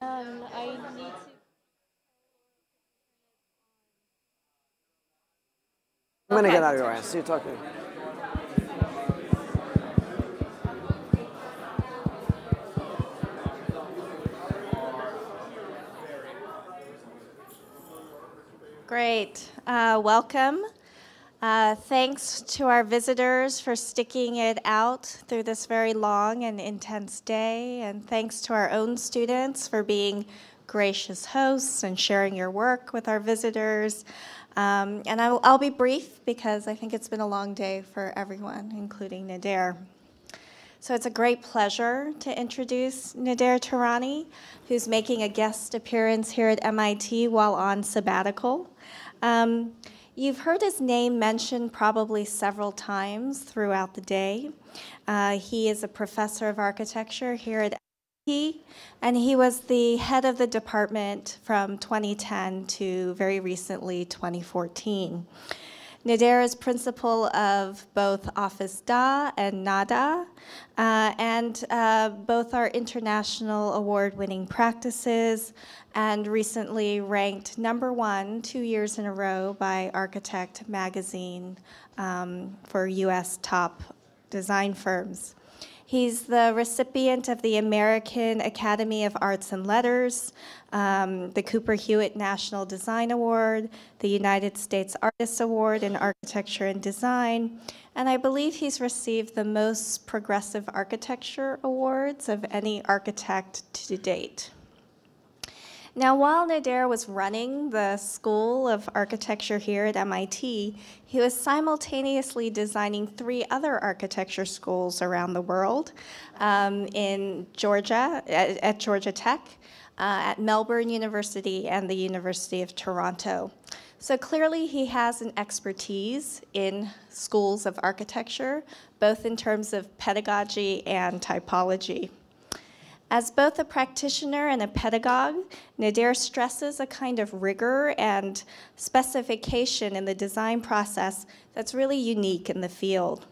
I need to. I'm gonna Okay. get out of your way. See you talking. Great. Welcome. Thanks to our visitors for sticking it out through this very long and intense day. And thanks to our own students for being gracious hosts and sharing your work with our visitors. And I'll be brief because I think it's been a long day for everyone, including Nader. So it's a great pleasure to introduce Nader Tehrani, who's making a guest appearance here at MIT while on sabbatical. You've heard his name mentioned probably several times throughout the day. He is a professor of architecture here at MIT, and he was the head of the department from 2010 to very recently 2014. Nader is principal of both Office Da and NADA, and both are international award-winning practices and recently ranked #1 2 years in a row by Architect magazine for US top design firms. He's the recipient of the American Academy of Arts and Letters, the Cooper Hewitt National Design Award, the United States Artists Award in Architecture and Design, and I believe he's received the most progressive architecture awards of any architect to date. Now, while Nader was running the School of Architecture here at MIT, he was simultaneously designing 3 other architecture schools around the world, in Georgia, at Georgia Tech, at Melbourne University, and the University of Toronto. So clearly he has an expertise in schools of architecture, both in terms of pedagogy and typology. As both a practitioner and a pedagogue, Nader stresses a kind of rigor and specification in the design process that's really unique in the field.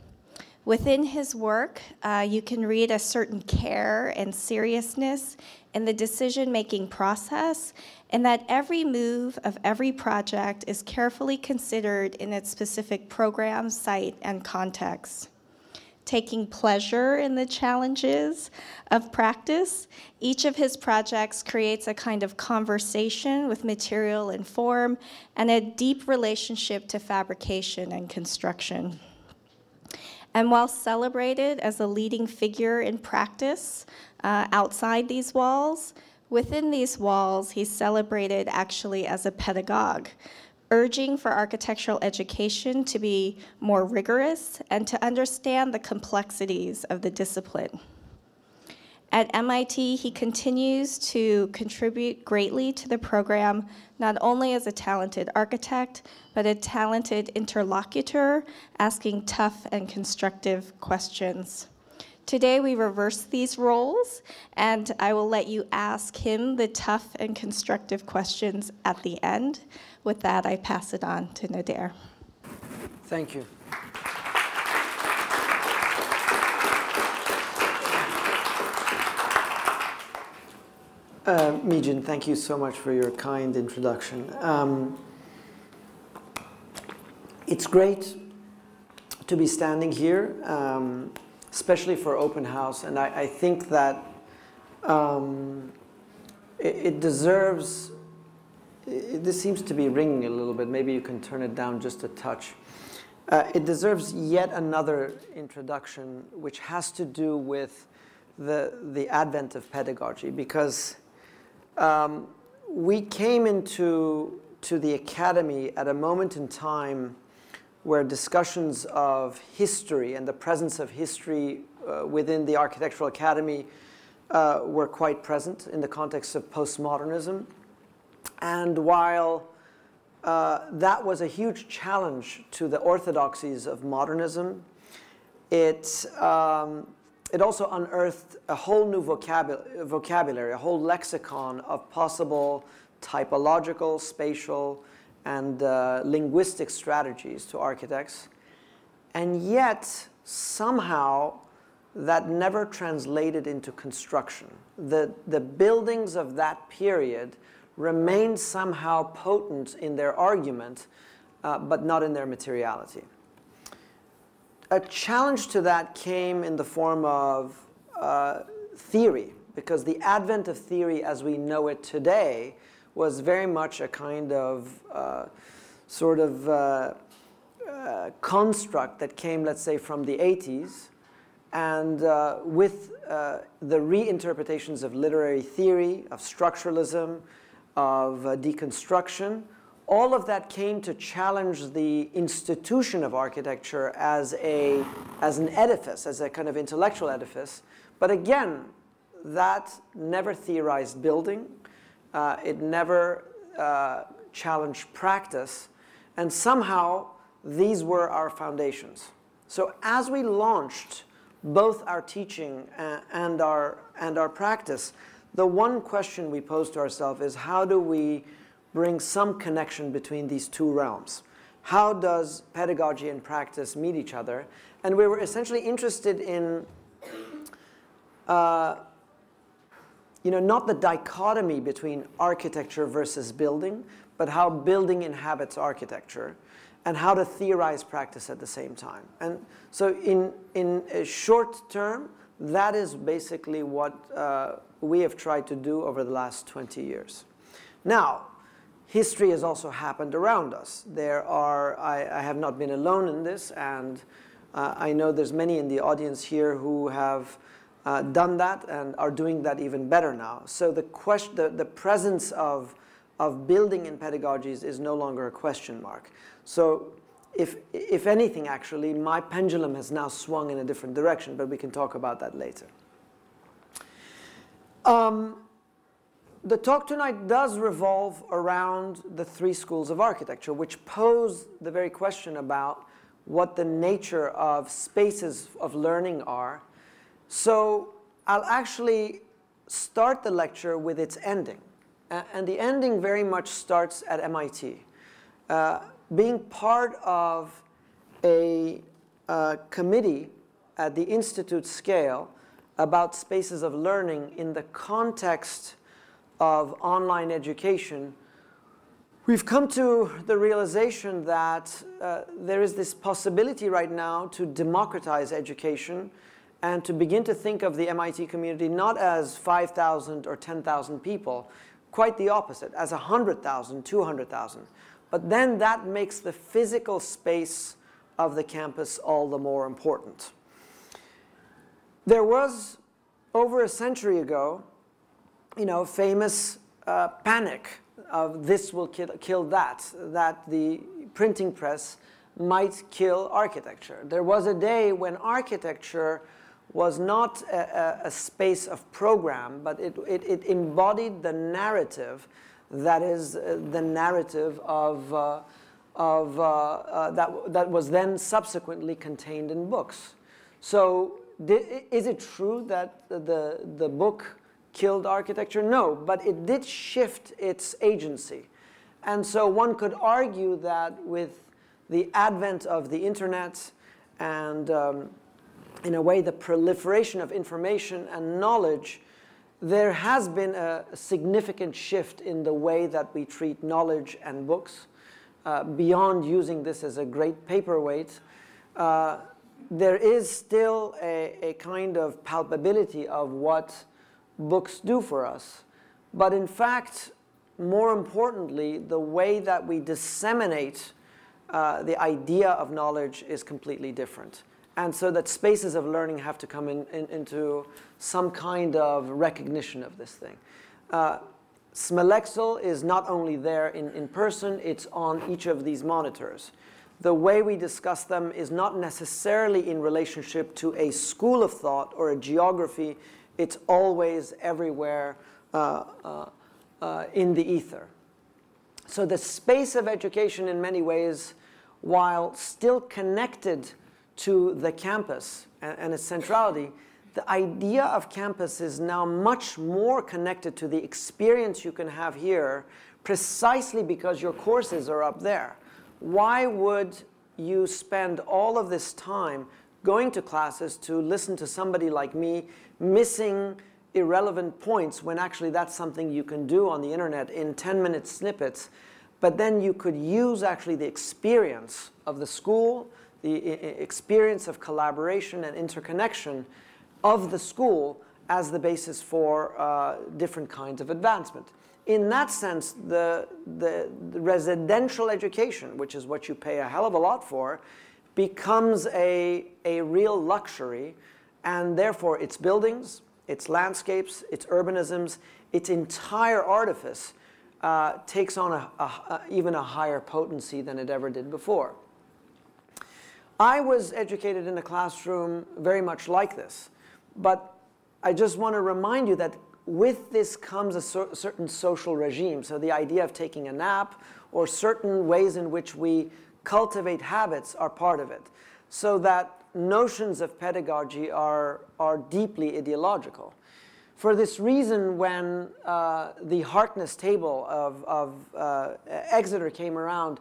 Within his work, you can read a certain care and seriousness in the decision-making process, and that every move of every project is carefully considered in its specific program, site, and context. Taking pleasure in the challenges of practice, each of his projects creates a kind of conversation with material and form and a deep relationship to fabrication and construction. And while celebrated as a leading figure in practice outside these walls, within these walls, he's celebrated actually as a pedagogue, urging for architectural education to be more rigorous and to understand the complexities of the discipline. At MIT, he continues to contribute greatly to the program, not only as a talented architect, but a talented interlocutor, asking tough and constructive questions. Today, we reverse these roles, and I will let you ask him the tough and constructive questions at the end. With that, I pass it on to Nader. Thank you. Mijin, thank you so much for your kind introduction. It's great to be standing here, especially for open house, and I think that it deserves. This seems to be ringing a little bit. Maybe you can turn it down just a touch. It deserves yet another introduction, which has to do with the advent of pedagogy, because we came into the academy at a moment in time where discussions of history and the presence of history within the Architectural Academy were quite present in the context of postmodernism. And while that was a huge challenge to the orthodoxies of modernism, it also unearthed a whole new vocabulary, a whole lexicon of possible typological, spatial, and linguistic strategies to architects. And yet, somehow, that never translated into construction. The buildings of that period remained somehow potent in their argument, but not in their materiality. A challenge to that came in the form of theory, because the advent of theory as we know it today was very much a kind of construct that came, let's say, from the 80s, and with the reinterpretations of literary theory, of structuralism, of deconstruction, all of that came to challenge the institution of architecture as an edifice, as a kind of intellectual edifice. But again, that never theorized building. It never challenged practice. And somehow, these were our foundations. So as we launched both our teaching and our practice, the one question we posed to ourselves is, how do we bring some connection between these two realms? How does pedagogy and practice meet each other? And we were essentially interested in not the dichotomy between architecture versus building, but how building inhabits architecture, and how to theorize practice at the same time. And so in a short term, that is basically what we have tried to do over the last 20 years. Now, history has also happened around us. I have not been alone in this, and I know there's many in the audience here who have done that and are doing that even better now. So the presence of building in pedagogies is no longer a question mark. So if anything, actually, my pendulum has now swung in a different direction, but we can talk about that later. The talk tonight does revolve around the three schools of architecture, which pose the very question about what the nature of spaces of learning are. So I'll actually start the lecture with its ending. And the ending very much starts at MIT. Being part of a committee at the institute scale about spaces of learning in the context of online education, we've come to the realization that there is this possibility right now to democratize education and to begin to think of the MIT community not as 5,000 or 10,000 people, quite the opposite, as 100,000, 200,000. But then that makes the physical space of the campus all the more important. There was, over a century ago, famous panic of this will kill that the printing press might kill architecture. There was a day when architecture was not a space of program, but it embodied the narrative that is the narrative that was then subsequently contained in books. So is it true that the book killed architecture? No, but it did shift its agency. And so one could argue that with the advent of the internet and in a way the proliferation of information and knowledge, there has been a significant shift in the way that we treat knowledge and books. Beyond using this as a great paperweight, there is still a kind of palpability of what books do for us. But in fact, more importantly, the way that we disseminate the idea of knowledge is completely different. And so that spaces of learning have to come into some kind of recognition of this thing. Smolexel is not only there in person, it's on each of these monitors. The way we discuss them is not necessarily in relationship to a school of thought or a geography. It's always everywhere in the ether. So the space of education in many ways, while still connected to the campus and its centrality, the idea of campus is now much more connected to the experience you can have here precisely because your courses are up there. Why would you spend all of this time going to classes to listen to somebody like me missing irrelevant points when actually that's something you can do on the internet in 10-minute snippets. But then you could use actually the experience of the school, the experience of collaboration and interconnection of the school as the basis for different kinds of advancement. In that sense, the residential education, which is what you pay a hell of a lot for, becomes a real luxury, and therefore its buildings, its landscapes, its urbanisms, its entire artifice takes on even a higher potency than it ever did before. I was educated in a classroom very much like this, but I just want to remind you that with this comes a certain social regime. So the idea of taking a nap or certain ways in which we cultivate habits are part of it. So that notions of pedagogy are deeply ideological. For this reason, when the Harkness table of Exeter came around,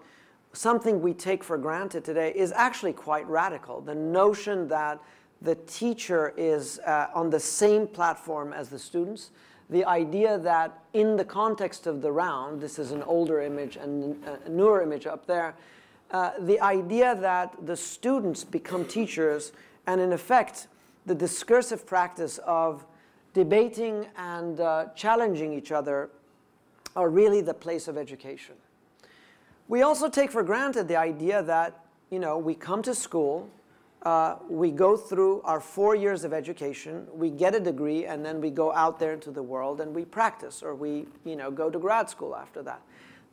something we take for granted today is actually quite radical. The notion that the teacher is on the same platform as the students. The idea that in the context of the round, this is an older image and a newer image up there, the idea that the students become teachers, and in effect, the discursive practice of debating and challenging each other are really the place of education. We also take for granted the idea that, you know, we come to school, we go through our 4 years of education, we get a degree, and then we go out there into the world and we practice, or we, you know, go to grad school after that.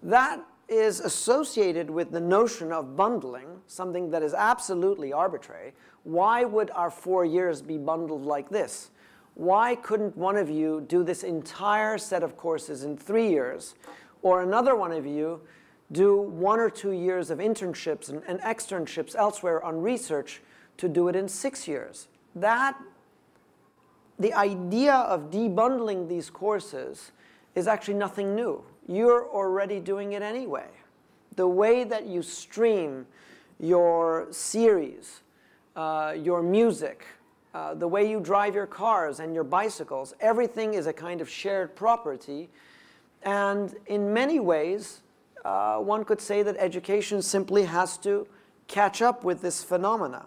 That is associated with the notion of bundling, something that is absolutely arbitrary. Why would our 4 years be bundled like this? Why couldn't one of you do this entire set of courses in 3 years, or another one of you do 1 or 2 years of internships and externships elsewhere on research to do it in 6 years? The idea of debundling these courses is actually nothing new. You're already doing it anyway. The way that you stream your series, your music, the way you drive your cars and your bicycles, everything is a kind of shared property. And in many ways, one could say that education simply has to catch up with this phenomena.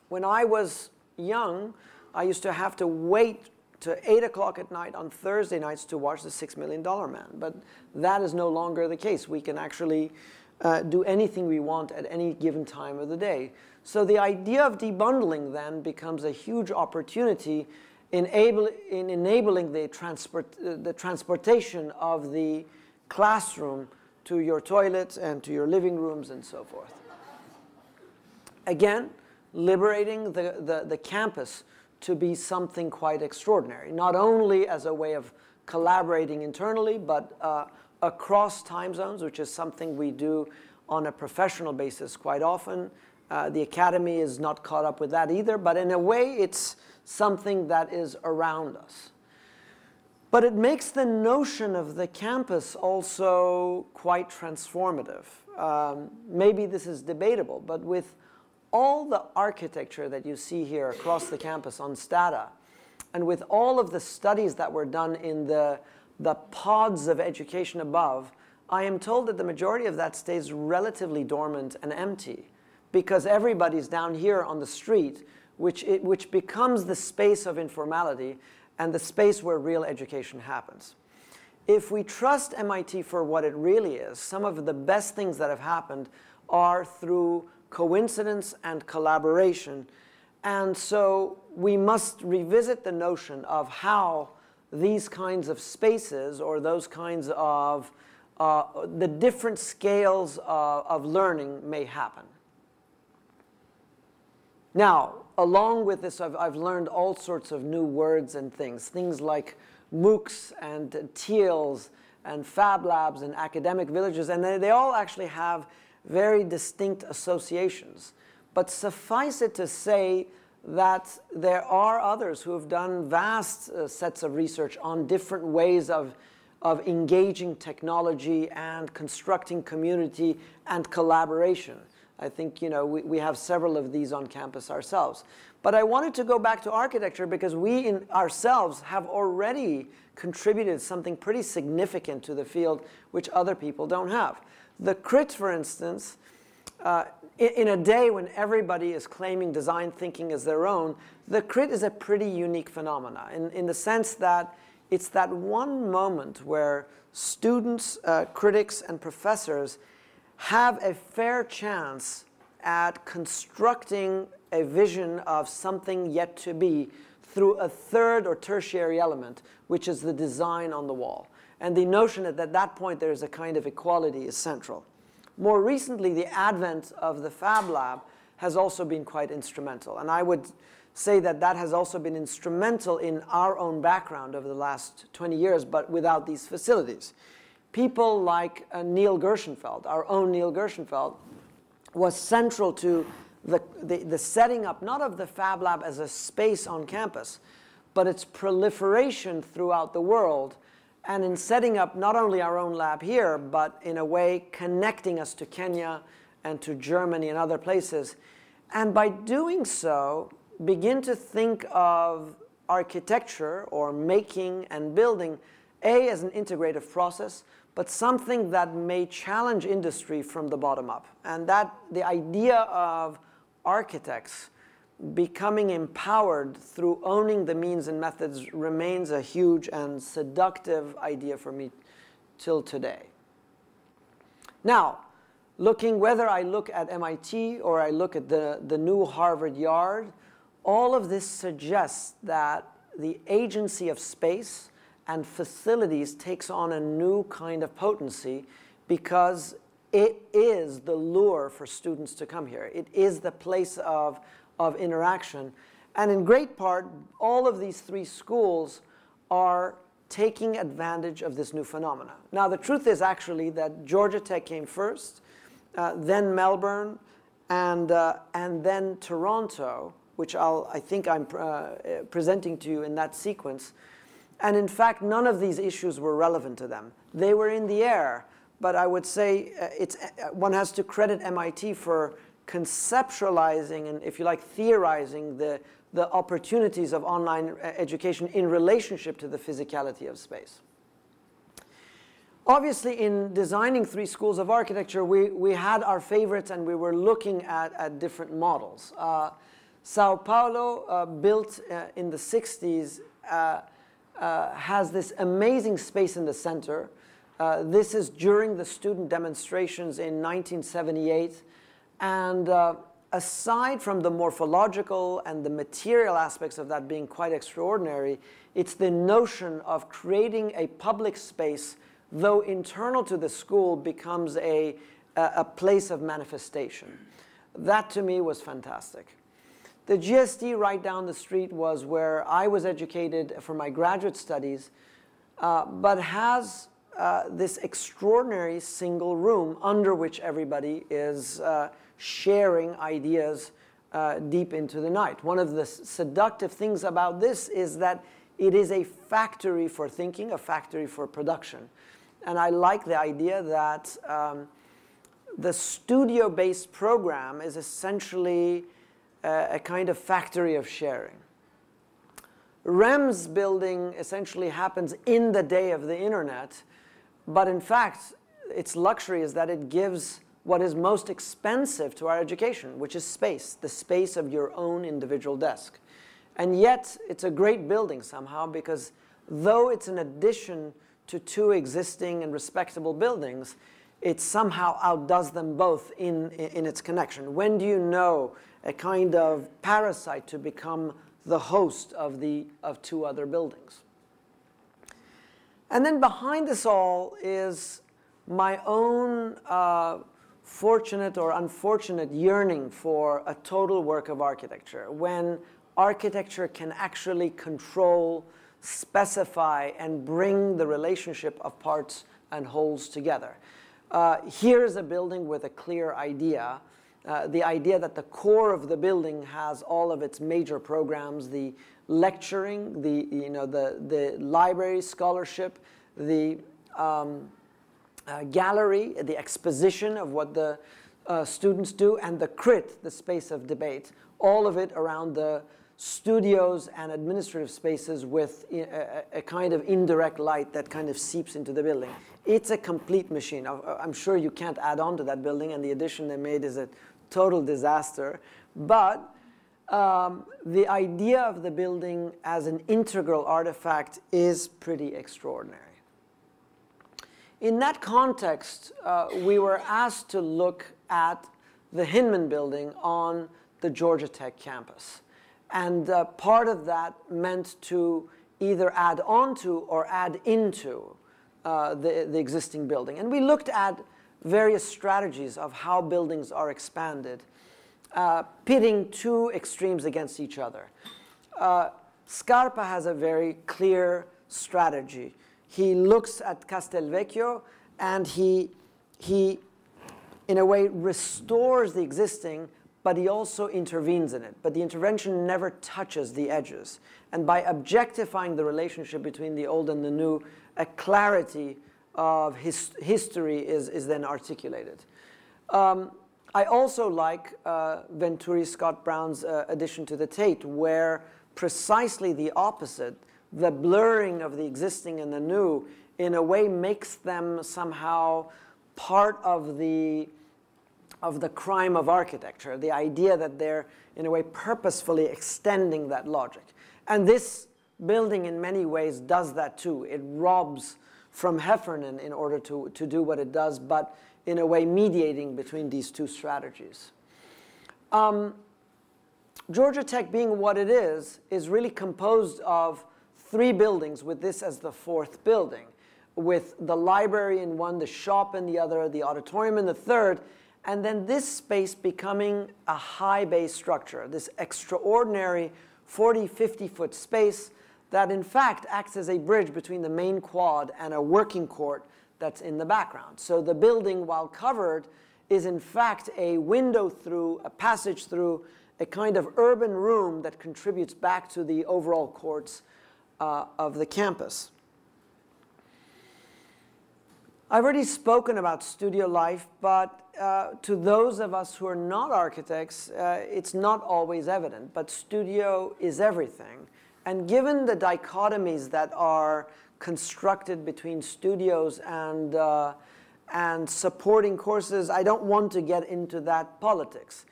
When I was young, I used to have to wait to 8 o'clock at night on Thursday nights to watch The $6 Million Man. But that is no longer the case. We can actually do anything we want at any given time of the day. So the idea of debundling then becomes a huge opportunity in enabling the transportation of the classroom to your toilets and to your living rooms and so forth. Again, liberating the campus to be something quite extraordinary, not only as a way of collaborating internally, but across time zones, which is something we do on a professional basis quite often. The academy is not caught up with that either, but in a way it's something that is around us. But it makes the notion of the campus also quite transformative. Maybe this is debatable, but with all the architecture that you see here across the campus on Stata, and with all of the studies that were done in the pods of education above, I am told that the majority of that stays relatively dormant and empty, because everybody's down here on the street, which becomes the space of informality and the space where real education happens. If we trust MIT for what it really is, some of the best things that have happened are through coincidence and collaboration. And so we must revisit the notion of how these kinds of spaces, or those kinds of the different scales of learning may happen. Now, along with this, I've learned all sorts of new words and things like MOOCs and TEALs and Fab Labs and academic villages, and they all actually have very distinct associations. But suffice it to say that there are others who have done vast sets of research on different ways of engaging technology and constructing community and collaboration. I think we have several of these on campus ourselves. But I wanted to go back to architecture because we ourselves have already contributed something pretty significant to the field which other people don't have. The crit, for instance, in a day when everybody is claiming design thinking as their own, the crit is a pretty unique phenomena in the sense that it's that one moment where students, critics, and professors have a fair chance at constructing a vision of something yet to be through a third or tertiary element, which is the design on the wall. And the notion that at that point there is a kind of equality is central. More recently, the advent of the Fab Lab has also been quite instrumental. And I would say that that has also been instrumental in our own background over the last 20 years, but without these facilities. People like Neil Gershenfeld, our own Neil Gershenfeld, was central to the setting up, not of the Fab Lab as a space on campus, but its proliferation throughout the world, and in setting up not only our own lab here, but in a way connecting us to Kenya and to Germany and other places. And by doing so, begin to think of architecture or making and building, as an integrative process, but something that may challenge industry from the bottom up. And that the idea of architects becoming empowered through owning the means and methods remains a huge and seductive idea for me till today. Now, whether I look at MIT or I look at the new Harvard Yard, all of this suggests that the agency of space and facilities takes on a new kind of potency because it is the lure for students to come here. It is the place of interaction. And in great part, all of these three schools are taking advantage of this new phenomena. Now, the truth is actually that Georgia Tech came first, then Melbourne, and then Toronto, which I think I'm presenting to you in that sequence. And in fact, none of these issues were relevant to them. They were in the air, but I would say one has to credit MIT for conceptualizing and, if you like, theorizing the opportunities of online education in relationship to the physicality of space. Obviously, in designing three schools of architecture, we had our favorites and we were looking at different models. Sao Paulo, built in the 60s, has this amazing space in the center. This is during the student demonstrations in 1978. And aside from the morphological and the material aspects of that being quite extraordinary, it's the notion of creating a public space, though internal to the school, becomes a place of manifestation. That, to me, was fantastic. The GSD right down the street was where I was educated for my graduate studies, but has this extraordinary single room under which everybody is sharing ideas deep into the night. One of the seductive things about this is that it is a factory for thinking, a factory for production. And I like the idea that the studio-based program is essentially a kind of factory of sharing. REM's building essentially happens in the day of the internet, but in fact, its luxury is that it gives what is most expensive to our education, which is space, the space of your own individual desk. And yet, it's a great building somehow because though it's an addition to two existing and respectable buildings, it somehow outdoes them both in its connection. When do you know a kind of parasite to become the host of two other buildings? And then behind this all is my own fortunate or unfortunate yearning for a total work of architecture, when architecture can actually control, specify, and bring the relationship of parts and wholes together. Here's a building with a clear idea. The idea that the core of the building has all of its major programs, the lecturing, the library scholarship, the gallery, the exposition of what the students do, and the crit, the space of debate, all of it around the studios and administrative spaces with a kind of indirect light that kind of seeps into the building. It's a complete machine. I'm sure you can't add on to that building, and the addition they made is a total disaster. But the idea of the building as an integral artifact is pretty extraordinary. In that context, we were asked to look at the Hinman building on the Georgia Tech campus. And part of that meant to either add on to or add into the existing building. And we looked at various strategies of how buildings are expanded, pitting two extremes against each other. Scarpa has a very clear strategy. He looks at Castelvecchio and he in a way restores the existing, but he also intervenes in it. But the intervention never touches the edges. And by objectifying the relationship between the old and the new, a clarity of history is then articulated. I also like Venturi Scott Brown's addition to the Tate, where precisely the opposite, the blurring of the existing and the new, in a way makes them somehow part of the crime of architecture, the idea that they're, in a way, purposefully extending that logic. And this building, in many ways, does that too. It robs from Heffernan in order to do what it does, but in a way mediating between these two strategies. Georgia Tech, being what it is really composed of 3 buildings, with this as the 4th building, with the library in one, the shop in the other, the auditorium in the third, and then this space becoming a high bay structure, this extraordinary 40, 50-foot space that in fact acts as a bridge between the main quad and a working court that's in the background. So the building, while covered, is in fact a window through, a passage through, a kind of urban room that contributes back to the overall courts of the campus. I've already spoken about studio life, but to those of us who are not architects, it's not always evident, but studio is everything. And given the dichotomies that are constructed between studios and supporting courses, I don't want to get into that politics.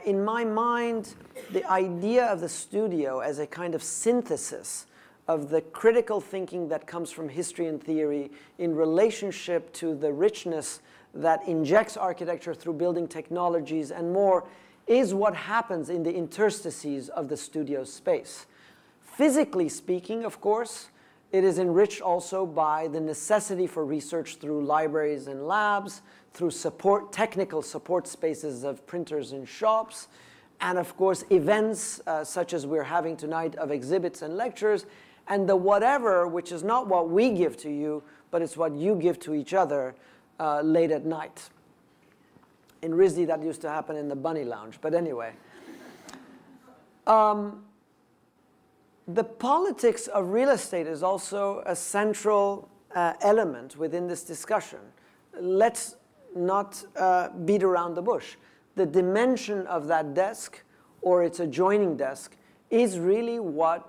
In my mind, the idea of the studio as a kind of synthesis of the critical thinking that comes from history and theory in relationship to the richness that injects architecture through building technologies and more is what happens in the interstices of the studio space. Physically speaking, of course, it is enriched also by the necessity for research through libraries and labs, through technical support spaces of printers and shops, and of course events such as we're having tonight of exhibits and lectures, and the whatever, which is not what we give to you, but it's what you give to each other late at night. In RISD, that used to happen in the Bunny Lounge, but anyway. The politics of real estate is also a central element within this discussion. Let's not beat around the bush. The dimension of that desk or its adjoining desk is really what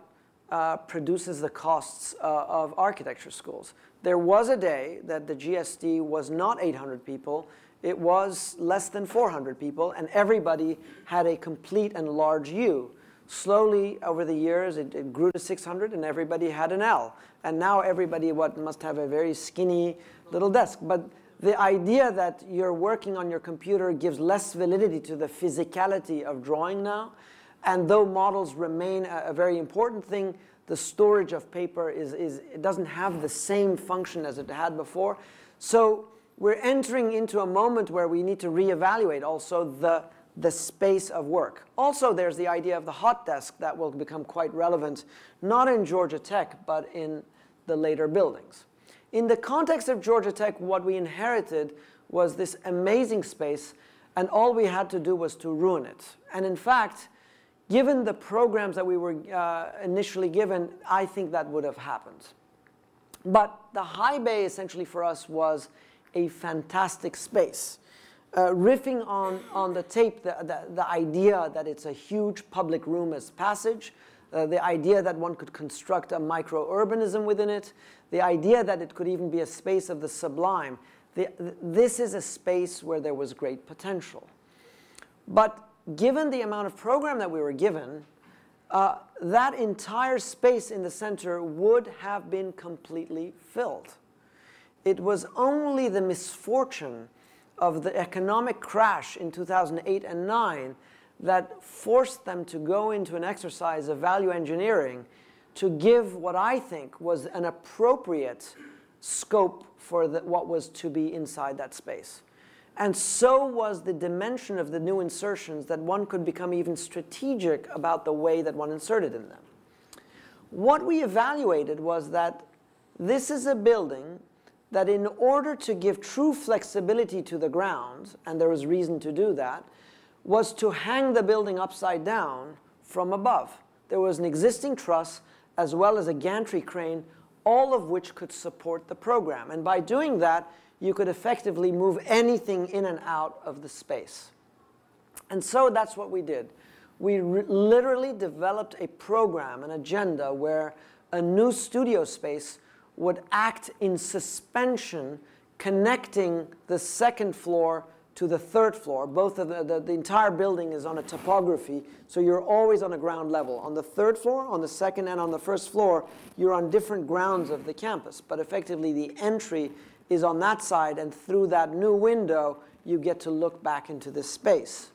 produces the costs of architecture schools. There was a day that the GSD was not 800 people, it was less than 400 people, and everybody had a complete and large U. Slowly, over the years, it grew to 600, and everybody had an L. And now everybody must have a very skinny little desk. But the idea that you're working on your computer gives less validity to the physicality of drawing now. And though models remain a very important thing, the storage of paper it doesn't have the same function as it had before. So we're entering into a moment where we need to reevaluate also the space of work. Also, there's the idea of the hot desk that will become quite relevant, not in Georgia Tech, but in the later buildings. In the context of Georgia Tech, what we inherited was this amazing space, and all we had to do was to ruin it. And in fact, given the programs that we were initially given, I think that would have happened. But the high bay essentially for us was a fantastic space. riffing on the tape, the idea that it's a huge public room as passage, the idea that one could construct a micro-urbanism within it, the idea that it could even be a space of the sublime. This is a space where there was great potential. But given the amount of program that we were given, that entire space in the center would have been completely filled. It was only the misfortune of the economic crash in 2008 and 9 that forced them to go into an exercise of value engineering to give what I think was an appropriate scope for what was to be inside that space. And so was the dimension of the new insertions that one could become even strategic about the way that one inserted in them. What we evaluated was that this is a building that in order to give true flexibility to the ground, and there was reason to do that, was to hang the building upside down from above. There was an existing truss as well as a gantry crane, all of which could support the program. And by doing that, you could effectively move anything in and out of the space. And so that's what we did. We literally developed a program, an agenda, where a new studio space would act in suspension, connecting the second floor to the third floor. Both of the entire building is on a topography, so you're always on a ground level. On the third floor, on the second, and on the first floor, you're on different grounds of the campus. But effectively, the entry is on that side, and through that new window, you get to look back into this space.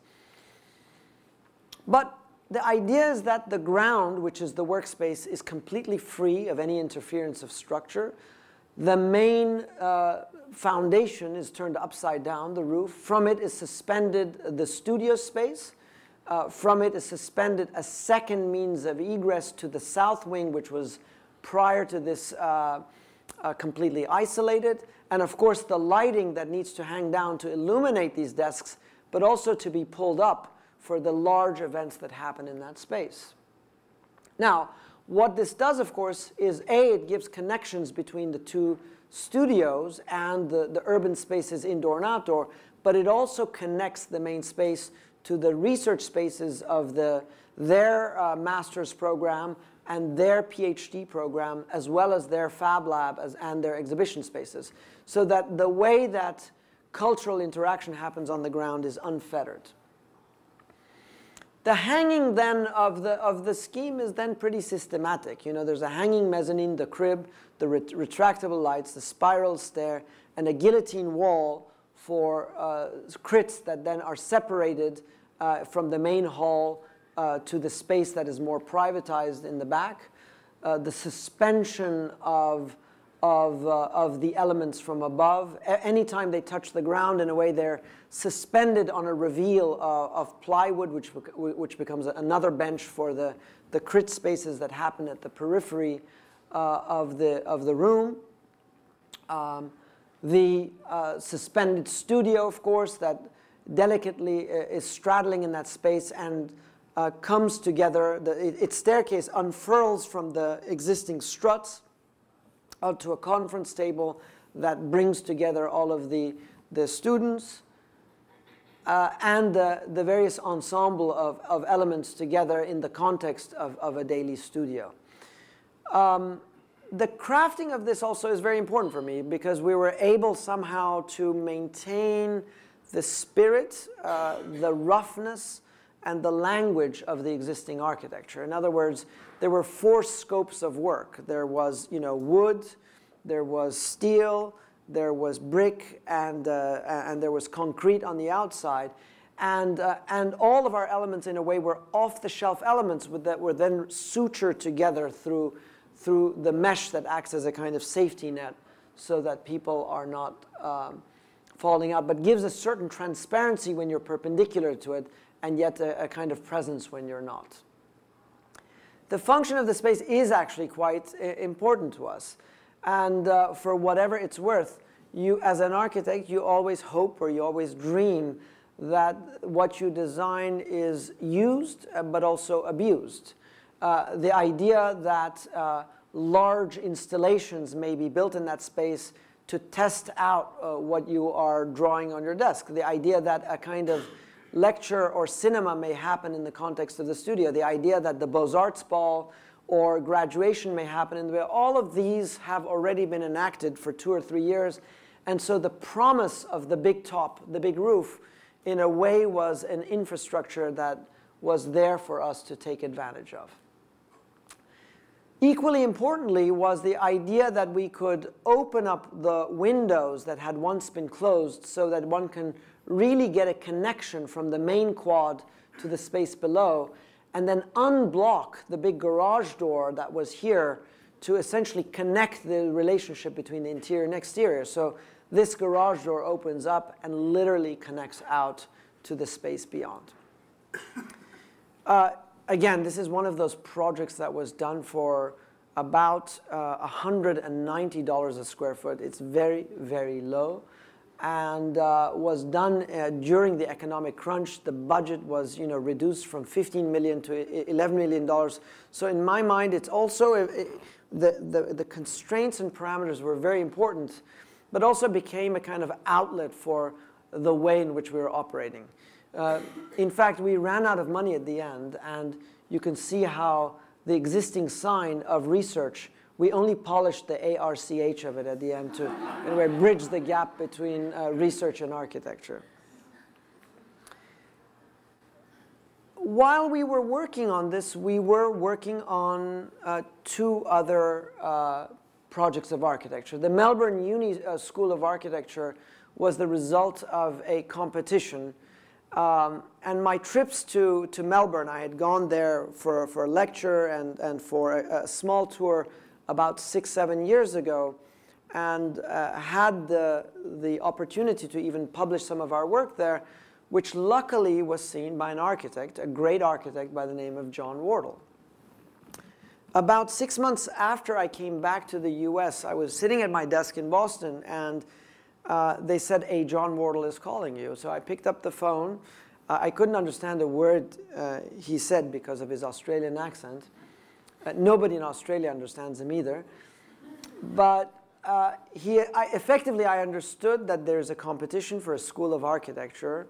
But the idea is that the ground, which is the workspace, is completely free of any interference of structure. The main foundation is turned upside down, the roof. From it is suspended the studio space. From it is suspended a second means of egress to the south wing, which was prior to this completely isolated. And of course, the lighting that needs to hang down to illuminate these desks, but also to be pulled up for the large events that happen in that space. Now, what this does, of course, is A, it gives connections between the two studios and the urban spaces indoor and outdoor, but it also connects the main space to the research spaces of their master's program and their PhD program, as well as their fab lab and their exhibition spaces, so that the way that cultural interaction happens on the ground is unfettered. The hanging then of the scheme is then pretty systematic. You know, there's a hanging mezzanine, the crib, the retractable lights, the spiral stair, and a guillotine wall for crits that then are separated from the main hall to the space that is more privatized in the back. The suspension of the elements from above. Anytime they touch the ground, in a way, they're suspended on a reveal of plywood, which becomes another bench for the crit spaces that happen at the periphery of the room. The suspended studio, of course, that delicately is straddling in that space and comes together. Its staircase unfurls from the existing struts out to a conference table that brings together all of the students and the various ensemble of elements together in the context of a daily studio. The crafting of this also is very important for me because we were able somehow to maintain the spirit, the roughness, and the language of the existing architecture. In other words, there were 4 scopes of work. There was, wood, there was steel, there was brick, and there was concrete on the outside. And all of our elements, in a way, were off-the-shelf elements that were then sutured together through the mesh that acts as a kind of safety net so that people are not falling out, but gives a certain transparency when you're perpendicular to it, and yet a kind of presence when you're not. The function of the space is actually quite important to us. And for whatever it's worth, you, as an architect, you always hope or you always dream that what you design is used, but also abused. The idea that large installations may be built in that space to test out what you are drawing on your desk. The idea that a kind of lecture or cinema may happen in the context of the studio. The idea that the Beaux-Arts ball or graduation may happen in the way. All of these have already been enacted for 2 or 3 years. And so the promise of the big top, the big roof, in a way was an infrastructure that was there for us to take advantage of. Equally importantly was the idea that we could open up the windows that had once been closed so that one can really get a connection from the main quad to the space below, and then unblock the big garage door that was here to essentially connect the relationship between the interior and exterior. So this garage door opens up and literally connects out to the space beyond. Again, this is one of those projects that was done for about $190 a square foot. It's very, very low, and was done during the economic crunch. The budget was, reduced from $15 million to $11 million. So in my mind, it's also the constraints and parameters were very important, but also became a kind of outlet for the way in which we were operating. In fact, we ran out of money at the end, and you can see how the existing sign of research, we only polished the ARCH of it at the end to anyway, bridge the gap between research and architecture. While we were working on this, we were working on 2 other projects of architecture. The Melbourne Uni School of Architecture was the result of a competition. And my trips to Melbourne, I had gone there for a lecture and for a small tour about 6-7 years ago, and had the opportunity to even publish some of our work there, which luckily was seen by an architect, a great architect by the name of John Wardle. About 6 months after I came back to the US, I was sitting at my desk in Boston, and they said, "Hey, John Wardle is calling you." So I picked up the phone. I couldn't understand a word he said because of his Australian accent. Nobody in Australia understands him either. But effectively, I understood that there's a competition for a school of architecture,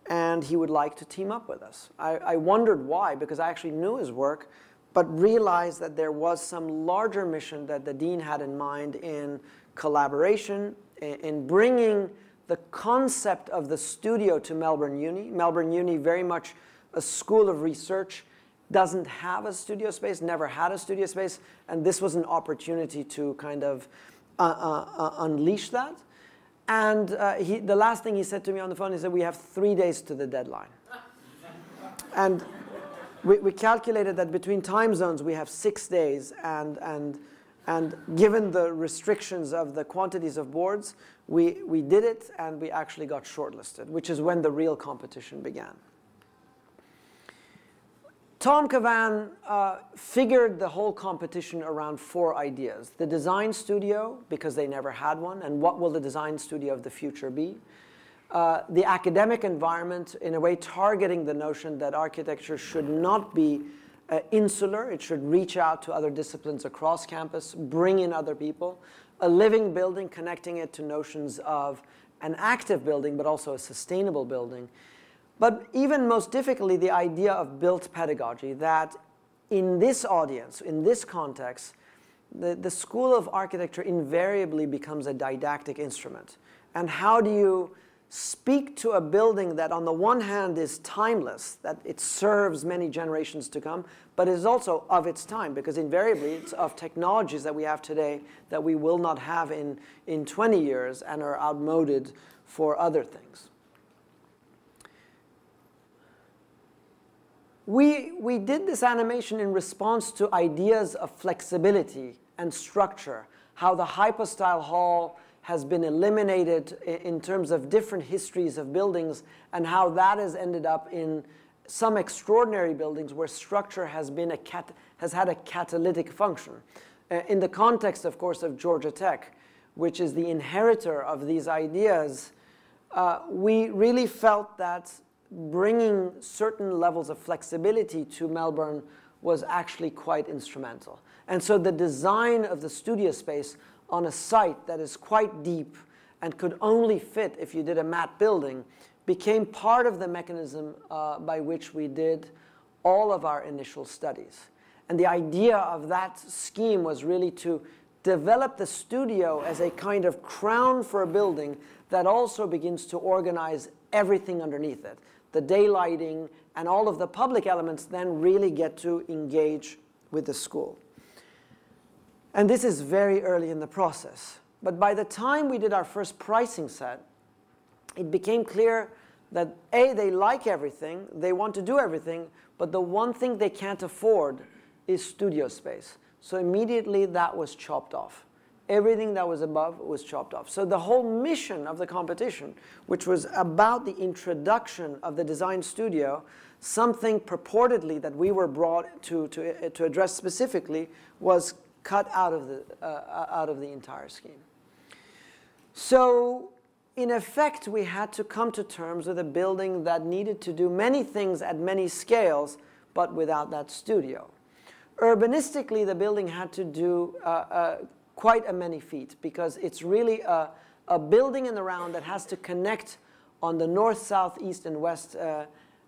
and he would like to team up with us. I wondered why, because I actually knew his work, but realized that there was some larger mission that the dean had in mind in collaboration, in bringing the concept of the studio to Melbourne Uni. Melbourne Uni, very much a school of research, doesn't have a studio space, never had a studio space, and this was an opportunity to kind of unleash that. And the last thing he said to me on the phone, he said, "We have 3 days to the deadline." And we calculated that between time zones, we have 6 days, and given the restrictions of the quantities of boards, we did it, and we actually got shortlisted, which is when the real competition began. Tom Cavan figured the whole competition around 4 ideas. The design studio, because they never had one, and what will the design studio of the future be? The academic environment, in a way targeting the notion that architecture should not be insular. It should reach out to other disciplines across campus, bring in other people. A living building, connecting it to notions of an active building, but also a sustainable building. But even most difficultly, the idea of built pedagogy, that in this audience, in this context, the School of Architecture invariably becomes a didactic instrument. And how do you speak to a building that on the one hand is timeless, that it serves many generations to come, but is also of its time, because invariably it's of technologies that we have today that we will not have in 20 years and are outmoded for other things. We did this animation in response to ideas of flexibility and structure, how the hypostyle hall has been eliminated in terms of different histories of buildings, and how that has ended up in some extraordinary buildings where structure has had a catalytic function. In the context, of course, of Georgia Tech, which is the inheritor of these ideas, we really felt that bringing certain levels of flexibility to Melbourne was actually quite instrumental. And so the design of the studio space on a site that is quite deep and could only fit if you did a mat building became part of the mechanism by which we did all of our initial studies. And the idea of that scheme was really to develop the studio as a kind of crown for a building that also begins to organize everything underneath it. The daylighting and all of the public elements then really get to engage with the school. And this is very early in the process. But by the time we did our first pricing set, it became clear that A, they like everything, they want to do everything, but the one thing they can't afford is studio space. So immediately that was chopped off. Everything that was above was chopped off. So the whole mission of the competition, which was about the introduction of the design studio, something purportedly that we were brought to address specifically, was cut out of the entire scheme. So in effect, we had to come to terms with a building that needed to do many things at many scales, but without that studio. Urbanistically, the building had to do quite a many feet, because it's really a building in the round that has to connect on the north, south, east, and west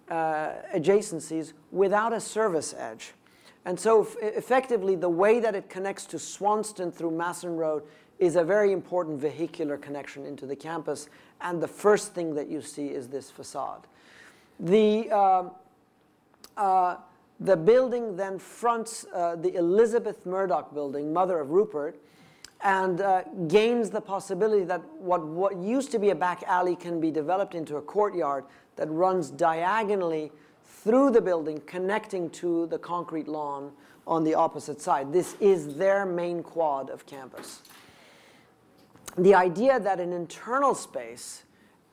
adjacencies without a service edge. And so effectively, the way that it connects to Swanston through Masson Road is a very important vehicular connection into the campus. And the first thing that you see is this facade. The building then fronts the Elizabeth Murdoch building, mother of Rupert, and gains the possibility that what used to be a back alley can be developed into a courtyard that runs diagonally through the building, connecting to the concrete lawn on the opposite side. This is their main quad of campus. The idea that an internal space,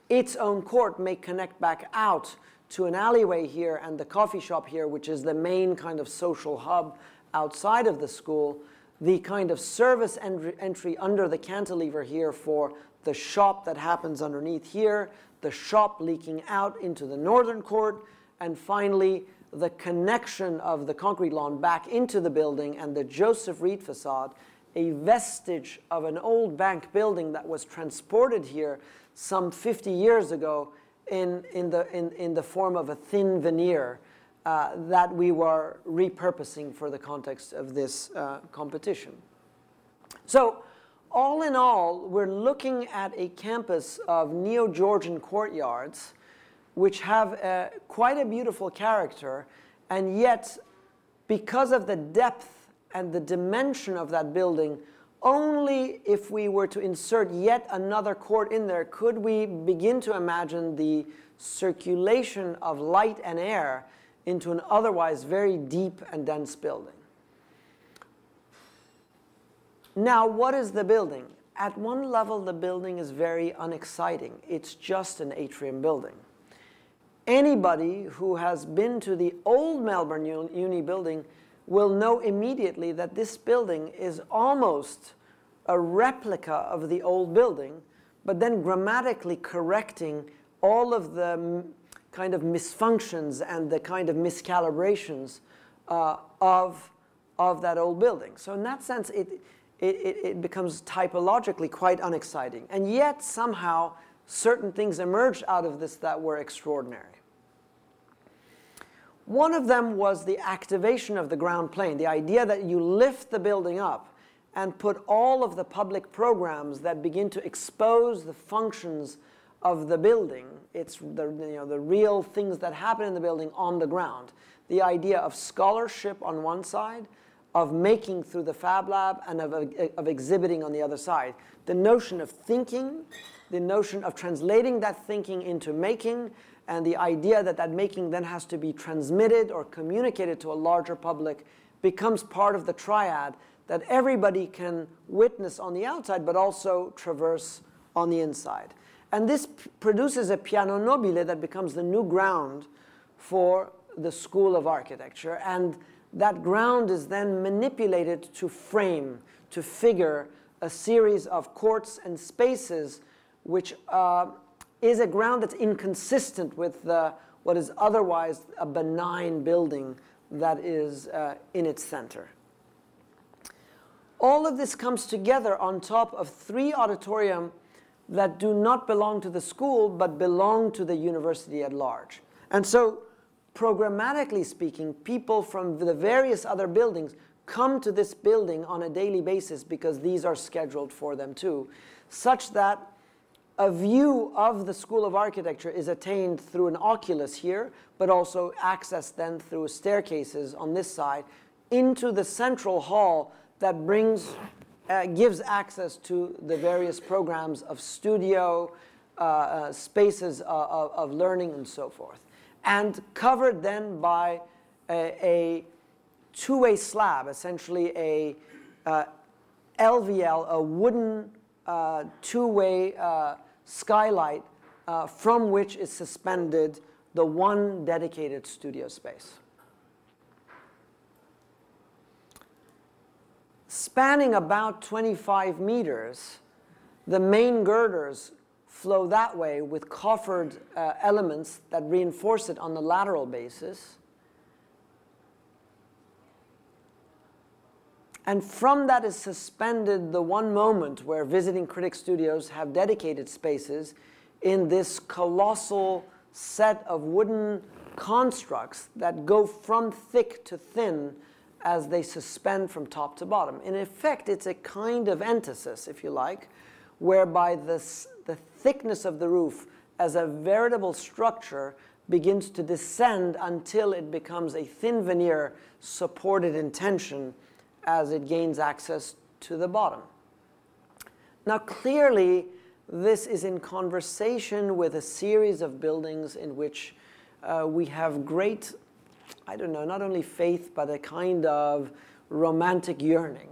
its own court, may connect back out to an alleyway here and the coffee shop here, which is the main kind of social hub outside of the school, the kind of service entry under the cantilever here for the shop that happens underneath here, the shop leaking out into the northern court, and finally the connection of the concrete lawn back into the building and the Joseph Reed facade, a vestige of an old bank building that was transported here some 50 years ago in the form of a thin veneer that we were repurposing for the context of this competition. So all in all, we're looking at a campus of neo-Georgian courtyards which have quite a beautiful character, and yet because of the depth and the dimension of that building, only if we were to insert yet another court in there could we begin to imagine the circulation of light and air into an otherwise very deep and dense building. Now, what is the building? At one level, the building is very unexciting. It's just an atrium building. Anybody who has been to the old Melbourne Uni building will know immediately that this building is almost a replica of the old building, but then grammatically correcting all of the kind of misfunctions and the kind of miscalibrations of that old building. So in that sense, it becomes typologically quite unexciting. And yet, somehow, certain things emerged out of this that were extraordinary. One of them was the activation of the ground plane, the idea that you lift the building up and put all of the public programs that begin to expose the functions of the building. It's the real things that happen in the building on the ground. The idea of scholarship on one side, of making through the Fab Lab, and of exhibiting on the other side. The notion of thinking, the notion of translating that thinking into making, and the idea that that making then has to be transmitted or communicated to a larger public becomes part of the triad that everybody can witness on the outside but also traverse on the inside. And this produces a piano nobile that becomes the new ground for the School of Architecture. And that ground is then manipulated to frame, to figure a series of courts and spaces, which is a ground that's inconsistent with what is otherwise a benign building that is in its center. All of this comes together on top of 3 auditorium that do not belong to the school, but belong to the university at large. And so, programmatically speaking, people from the various other buildings come to this building on a daily basis because these are scheduled for them too, such that a view of the School of Architecture is attained through an oculus here, but also accessed then through staircases on this side into the central hall that gives access to the various programs of studio, spaces of learning, and so forth. And covered then by a two-way slab, essentially a LVL, a wooden two-way skylight from which is suspended the one dedicated studio space. Spanning about 25 meters, the main girders flow that way with coffered elements that reinforce it on the lateral basis. And from that is suspended the one moment where visiting critic studios have dedicated spaces in this colossal set of wooden constructs that go from thick to thin as they suspend from top to bottom. In effect, it's a kind of entasis, if you like, whereby the thickness of the roof as a veritable structure begins to descend until it becomes a thin veneer supported in tension as it gains access to the bottom. Now, clearly, this is in conversation with a series of buildings in which we have great, I don't know, not only faith, but a kind of romantic yearning.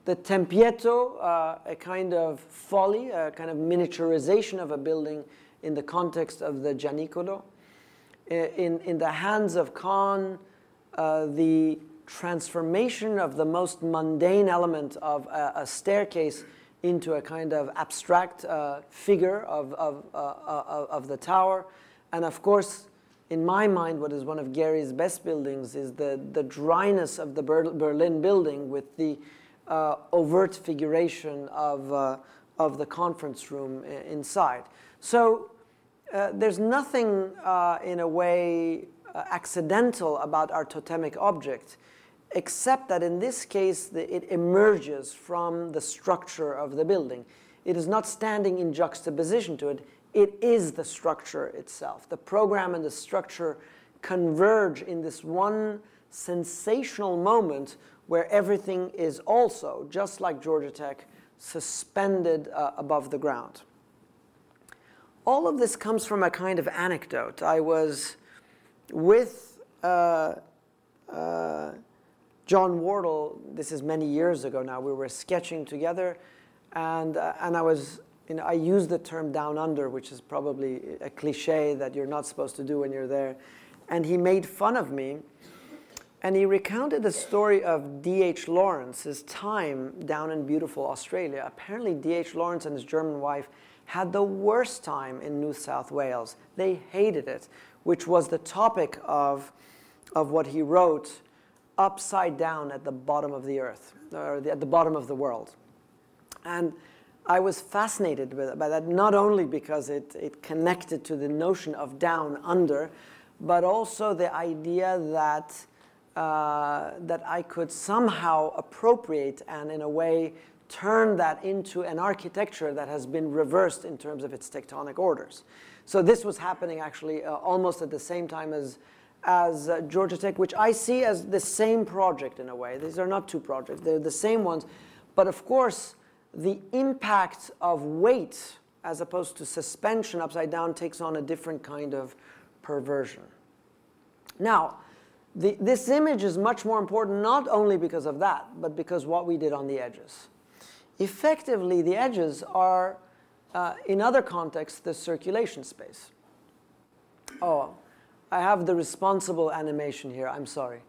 The tempietto, a kind of folly, a kind of miniaturization of a building in the context of the Gianicolo. In the hands of Kahn, the transformation of the most mundane element of a staircase into a kind of abstract figure of the tower. And of course, in my mind, what is one of Gary's best buildings is the dryness of the Berlin building with the overt figuration of the conference room inside. So there's nothing in a way accidental about our totemic object, except that in this case it emerges from the structure of the building. It is not standing in juxtaposition to it. It is the structure itself. The program and the structure converge in this one sensational moment where everything is also, just like Georgia Tech, suspended above the ground. All of this comes from a kind of anecdote. I was with John Wardle, this is many years ago now, we were sketching together, and I was, I used the term down under, which is probably a cliche that you're not supposed to do when you're there, and he made fun of me, and he recounted the story of D.H. Lawrence's time down in beautiful Australia. Apparently D.H. Lawrence and his German wife had the worst time in New South Wales. They hated it, which was the topic of what he wrote, Upside Down at the Bottom of the Earth, or at the bottom of the world. And I was fascinated by that, not only because it connected to the notion of down under, but also the idea that I could somehow appropriate and in a way turn that into an architecture that has been reversed in terms of its tectonic orders. So this was happening actually almost at the same time as Georgia Tech, which I see as the same project in a way. These are not two projects, they're the same ones. But of course, the impact of weight as opposed to suspension upside down takes on a different kind of perversion. Now, this image is much more important not only because of that, but because what we did on the edges. Effectively, the edges are, in other contexts, the circulation space. Oh, I have the responsible animation here, I'm sorry.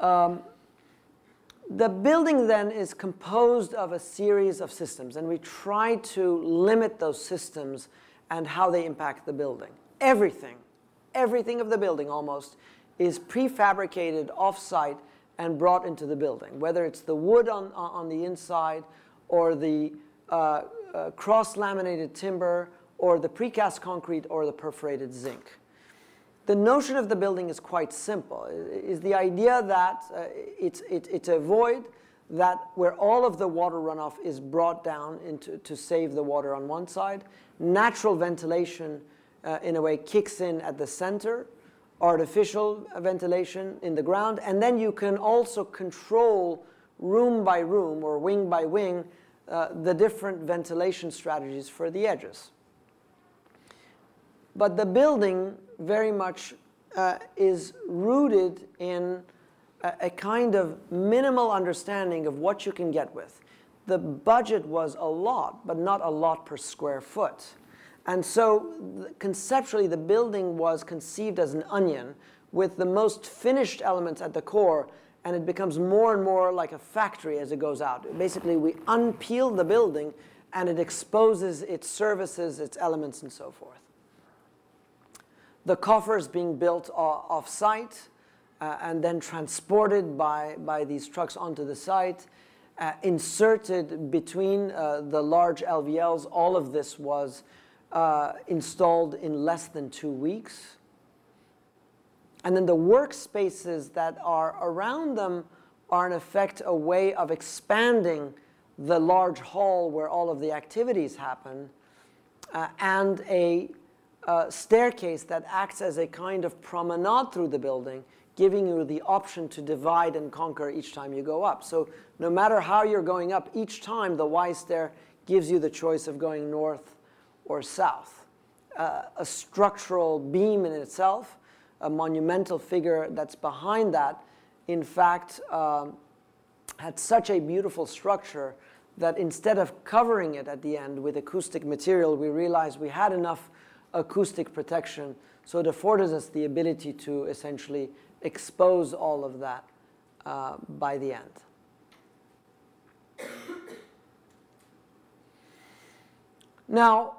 The building then is composed of a series of systems, and we try to limit those systems and how they impact the building. Everything of the building almost is prefabricated off-site and brought into the building, whether it's the wood on the inside or the cross-laminated timber or the precast concrete or the perforated zinc. The notion of the building is quite simple. Is the idea that it's a void that where all of the water runoff is brought down to save the water on one side. Natural ventilation, in a way, kicks in at the center, artificial ventilation in the ground, and then you can also control room by room or wing by wing the different ventilation strategies for the edges. But the building very much is rooted in a kind of minimal understanding of what you can get with. The budget was a lot, but not a lot per square foot. And so conceptually, the building was conceived as an onion with the most finished elements at the core, and it becomes more and more like a factory as it goes out. Basically, we unpeel the building, and it exposes its services, its elements, and so forth. The coffers being built off-site and then transported by these trucks onto the site, inserted between the large LVLs. All of this was installed in less than 2 weeks. And then the workspaces that are around them are in effect a way of expanding the large hall where all of the activities happen, and a staircase that acts as a kind of promenade through the building, giving you the option to divide and conquer each time you go up. So no matter how you're going up, each time the Y stair gives you the choice of going north or south. A structural beam in itself, a monumental figure that's behind that, in fact, had such a beautiful structure that instead of covering it at the end with acoustic material, we realized we had enough acoustic protection, so it afforded us the ability to essentially expose all of that by the end. Now,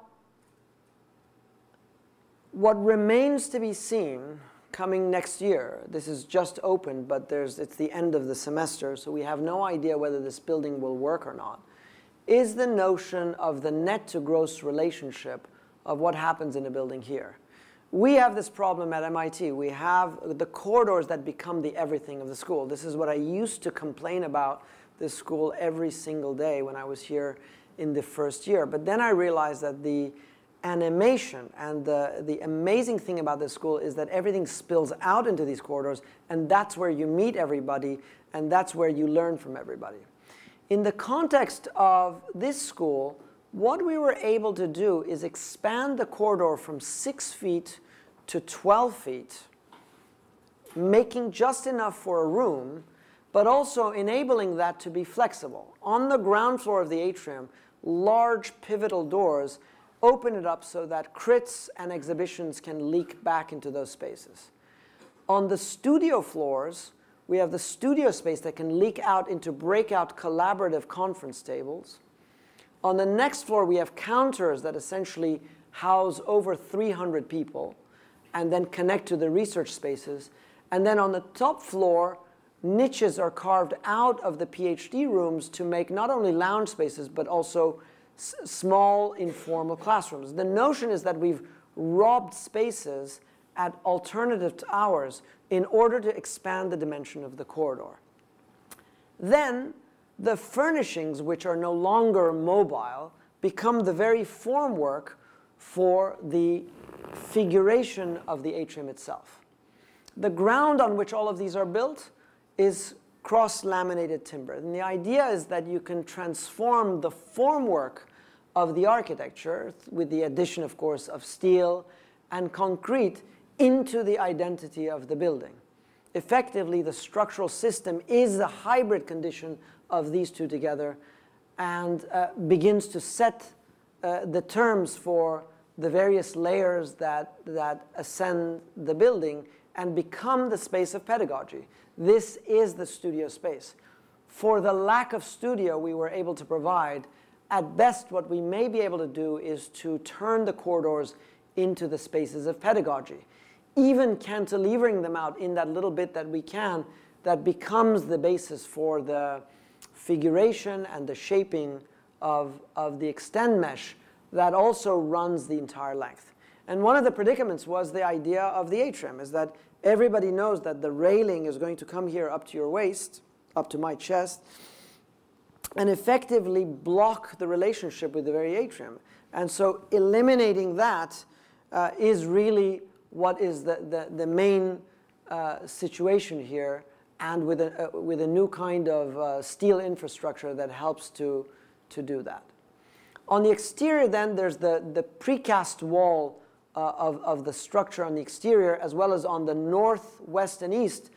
what remains to be seen coming next year, this is just opened, but it's the end of the semester, so we have no idea whether this building will work or not, is the notion of the net to gross relationship of what happens in a building here. We have this problem at MIT. We have the corridors that become the everything of the school. This is what I used to complain about this school every single day when I was here in the first year. But then I realized that the animation and the amazing thing about this school is that everything spills out into these corridors, and that's where you meet everybody, and that's where you learn from everybody. In the context of this school, what we were able to do is expand the corridor from 6 feet to 12 feet, making just enough for a room, but also enabling that to be flexible. On the ground floor of the atrium, large pivotal doors open it up so that crits and exhibitions can leak back into those spaces. On the studio floors, we have the studio space that can leak out into breakout collaborative conference tables. On the next floor, we have counters that essentially house over 300 people and then connect to the research spaces. And then on the top floor, niches are carved out of the PhD rooms to make not only lounge spaces, but also small informal classrooms. The notion is that we've robbed spaces at alternative hours in order to expand the dimension of the corridor. Then the furnishings, which are no longer mobile, become the very formwork for the figuration of the atrium itself. The ground on which all of these are built is cross-laminated timber. And the idea is that you can transform the formwork of the architecture, with the addition, of course, of steel and concrete, into the identity of the building. Effectively, the structural system is the hybrid condition of these two together and begins to set the terms for the various layers that ascend the building and become the space of pedagogy. This is the studio space. For the lack of studio we were able to provide, at best what we may be able to do is to turn the corridors into the spaces of pedagogy. Even cantilevering them out in that little bit that we can that becomes the basis for the figuration and the shaping of the extend mesh that also runs the entire length. And one of the predicaments was the idea of the atrium, is that everybody knows that the railing is going to come here up to your waist, up to my chest, and effectively block the relationship with the very atrium. And so eliminating that is really what is the main situation here, and with a new kind of steel infrastructure that helps to do that. On the exterior then, there's the precast wall of the structure on the exterior, as well as on the north, west, and east,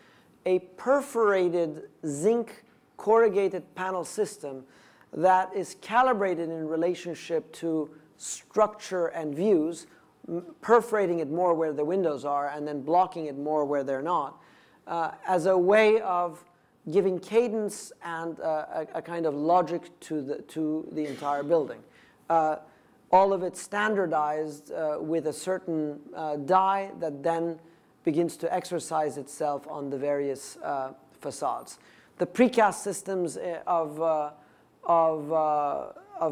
a perforated zinc corrugated panel system that is calibrated in relationship to structure and views, perforating it more where the windows are and then blocking it more where they're not, as a way of giving cadence and a kind of logic to the entire building. All of it standardized with a certain die that then begins to exercise itself on the various facades. The precast systems of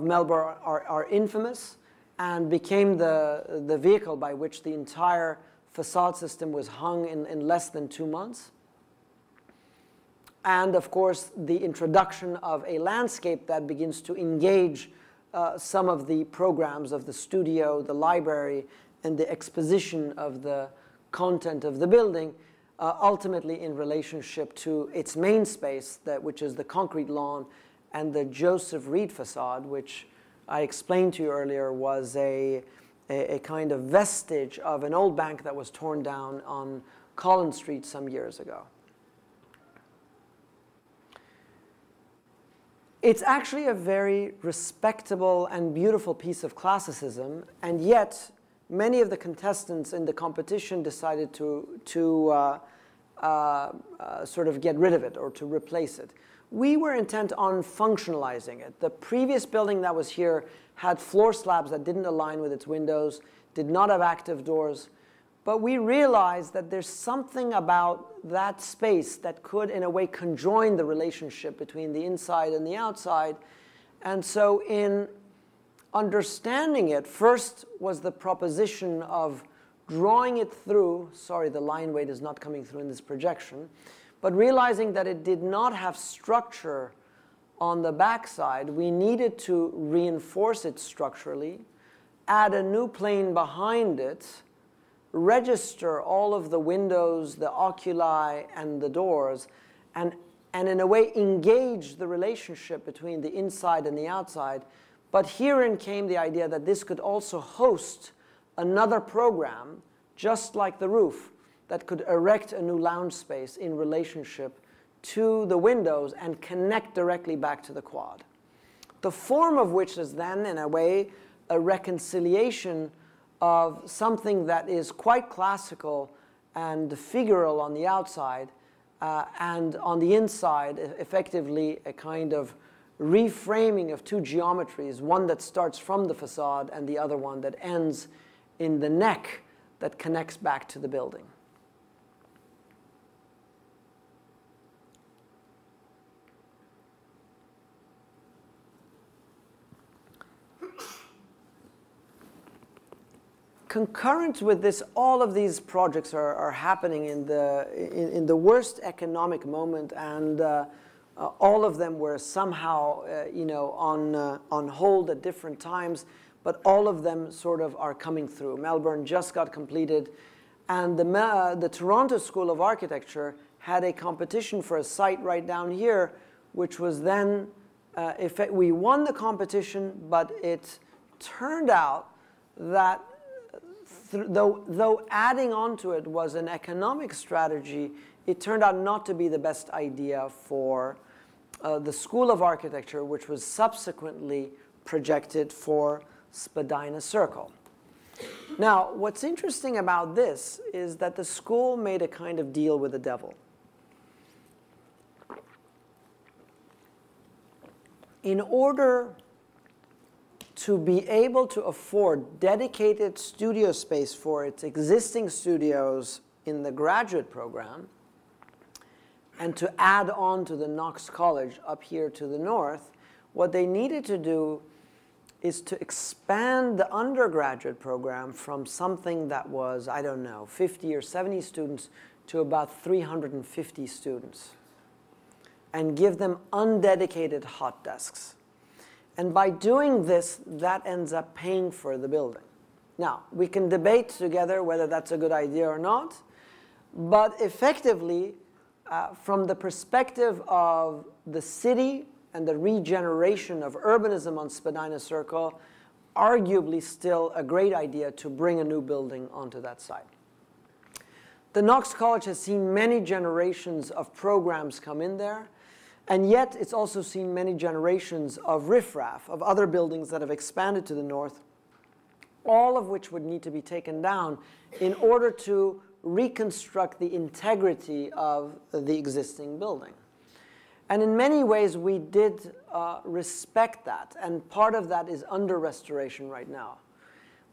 Melbourne are infamous and became the vehicle by which the entire facade system was hung in less than 2 months. And of course, the introduction of a landscape that begins to engage some of the programs of the studio, the library, and the exposition of the content of the building, ultimately in relationship to its main space, which is the concrete lawn, and the Joseph Reed facade, which I explained to you earlier was a kind of vestige of an old bank that was torn down on Collins Street some years ago. It's actually a very respectable and beautiful piece of classicism, and yet many of the contestants in the competition decided to sort of get rid of it or to replace it. We were intent on functionalizing it. The previous building that was here had floor slabs that didn't align with its windows, did not have active doors, but we realized that there's something about that space that could, in a way, conjoin the relationship between the inside and the outside. And so in understanding it, first was the proposition of drawing it through, sorry, the line weight is not coming through in this projection, but realizing that it did not have structure on the backside, we needed to reinforce it structurally, add a new plane behind it, register all of the windows, the oculi, and the doors, and in a way engage the relationship between the inside and the outside. But herein came the idea that this could also host another program, just like the roof, that could erect a new lounge space in relationship to the windows and connect directly back to the quad. The form of which is then, in a way, a reconciliation of something that is quite classical and figural on the outside, and on the inside, effectively a kind of reframing of two geometries, one that starts from the facade and the other one that ends in the neck that connects back to the building. Concurrent with this, all of these projects are happening in the worst economic moment, and all of them were somehow on hold at different times, but all of them sort of are coming through. Melbourne just got completed, and the Toronto School of Architecture had a competition for a site right down here, which was then, we won the competition, but it turned out that though adding on to it was an economic strategy, it turned out not to be the best idea for the School of Architecture, which was subsequently projected for Spadina Circle. Now, what's interesting about this is that the school made a kind of deal with the devil. In order to be able to afford dedicated studio space for its existing studios in the graduate program, and to add on to the Knox College up here to the north, what they needed to do is to expand the undergraduate program from something that was, I don't know, 50 or 70 students to about 350 students, and give them undedicated hot desks. And by doing this, that ends up paying for the building. Now, we can debate together whether that's a good idea or not, but effectively, from the perspective of the city and the regeneration of urbanism on Spadina Circle, arguably still a great idea to bring a new building onto that site. The Knox College has seen many generations of programs come in there, and yet it's also seen many generations of riffraff, of other buildings that have expanded to the north, all of which would need to be taken down in order to reconstruct the integrity of the existing building. And in many ways, we did respect that, and part of that is under restoration right now.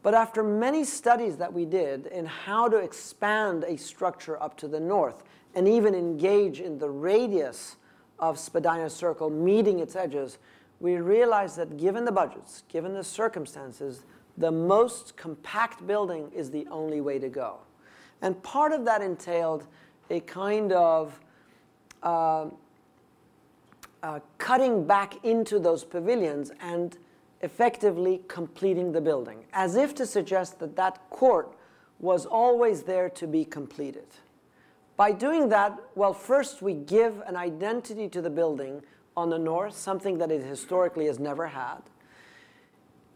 But after many studies that we did in how to expand a structure up to the north, and even engage in the radius of Spadina Circle meeting its edges, we realized that given the budgets, given the circumstances, the most compact building is the only way to go. And part of that entailed a kind of cutting back into those pavilions and effectively completing the building, as if to suggest that that court was always there to be completed. By doing that, well, first we give an identity to the building on the north, something that it historically has never had.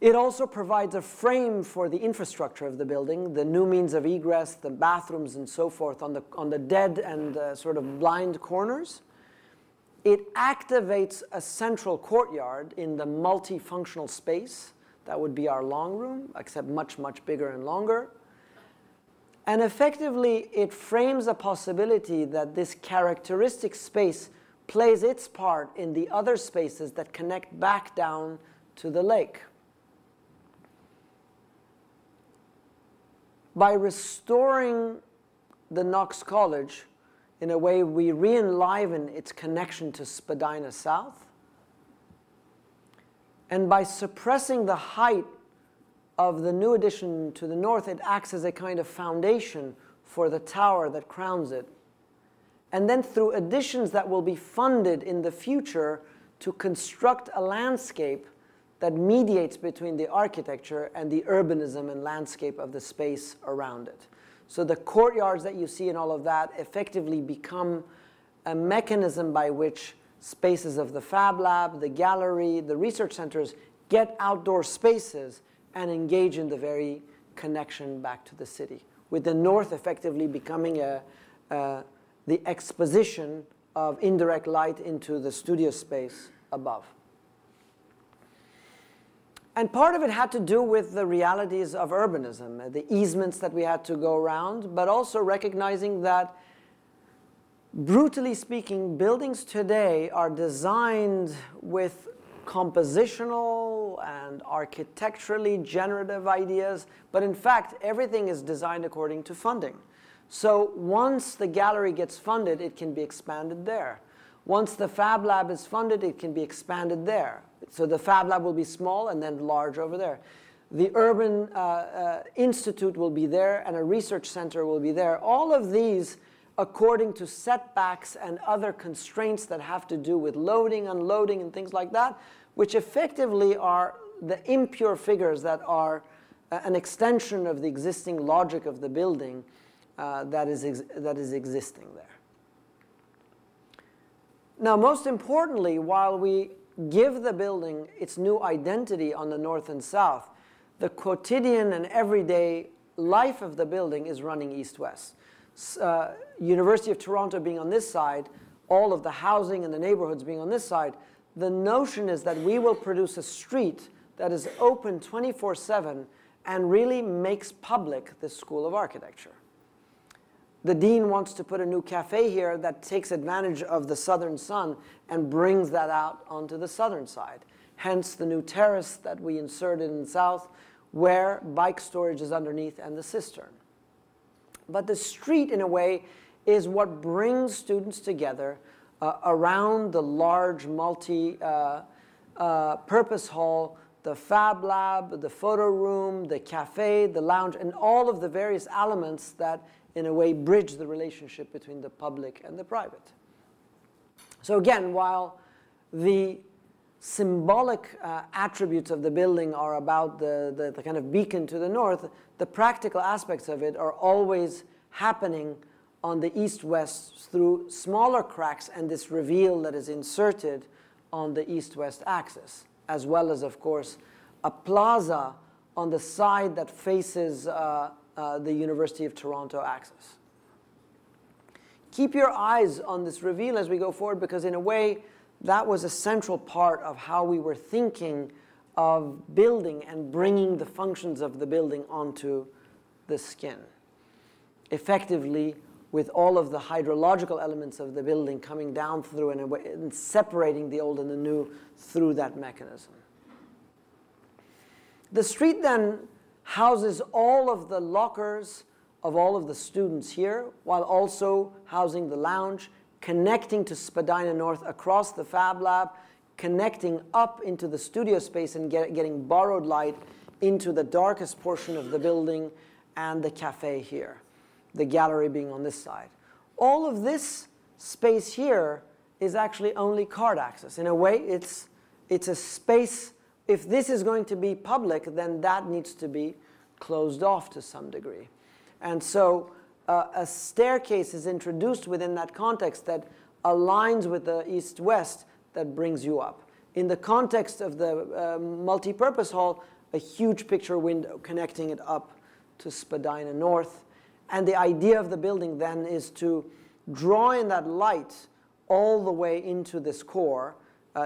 It also provides a frame for the infrastructure of the building, the new means of egress, the bathrooms and so forth on the dead and sort of blind corners. It activates a central courtyard in the multifunctional space. That would be our long room, except much, much bigger and longer. And effectively, it frames a possibility that this characteristic space plays its part in the other spaces that connect back down to the lake. By restoring the Knox College, in a way, we re-enliven its connection to Spadina South. And by suppressing the height of the new addition to the north, it acts as a kind of foundation for the tower that crowns it. And then through additions that will be funded in the future to construct a landscape that mediates between the architecture and the urbanism and landscape of the space around it. So the courtyards that you see and all of that effectively become a mechanism by which spaces of the Fab Lab, the gallery, the research centers get outdoor spaces and engage in the very connection back to the city, with the north effectively becoming the exposition of indirect light into the studio space above. And part of it had to do with the realities of urbanism, the easements that we had to go around, but also recognizing that, brutally speaking, buildings today are designed with compositional and architecturally generative ideas, but in fact, everything is designed according to funding. So once the gallery gets funded, it can be expanded there. Once the Fab Lab is funded, it can be expanded there. So the Fab Lab will be small and then large over there. The Urban Institute will be there, and a research center will be there. All of these, according to setbacks and other constraints that have to do with loading, unloading, and things like that, which effectively are the impure figures that are an extension of the existing logic of the building that is existing there. Now, most importantly, while we give the building its new identity on the north and south, the quotidian and everyday life of the building is running east-west. University of Toronto being on this side, all of the housing and the neighborhoods being on this side, the notion is that we will produce a street that is open 24/7 and really makes public the School of Architecture. The dean wants to put a new cafe here that takes advantage of the southern sun and brings that out onto the southern side. Hence the new terrace that we inserted in the south, where bike storage is underneath and the cistern. But the street, in a way, is what brings students together around the large multi-purpose hall, the fab lab, the photo room, the cafe, the lounge, and all of the various elements that, in a way, bridge the relationship between the public and the private. So again, while the symbolic attributes of the building are about the kind of beacon to the north, the practical aspects of it are always happening on the east-west through smaller cracks and this reveal that is inserted on the east-west axis, as well as, of course, a plaza on the side that faces the University of Toronto axis. Keep your eyes on this reveal as we go forward, because in a way, that was a central part of how we were thinking of building and bringing the functions of the building onto the skin. Effectively, with all of the hydrological elements of the building coming down through and separating the old and the new through that mechanism. The street then houses all of the lockers of all of the students here, while also housing the lounge, connecting to Spadina North across the Fab Lab, connecting up into the studio space and getting borrowed light into the darkest portion of the building and the cafe here, the gallery being on this side. All of this space here is actually only card access. In a way, it's a space. If this is going to be public, then that needs to be closed off to some degree. And so a staircase is introduced within that context that aligns with the east-west that brings you up. In the context of the multi-purpose hall, a huge picture window connecting it up to Spadina North. And the idea of the building then is to draw in that light all the way into this core.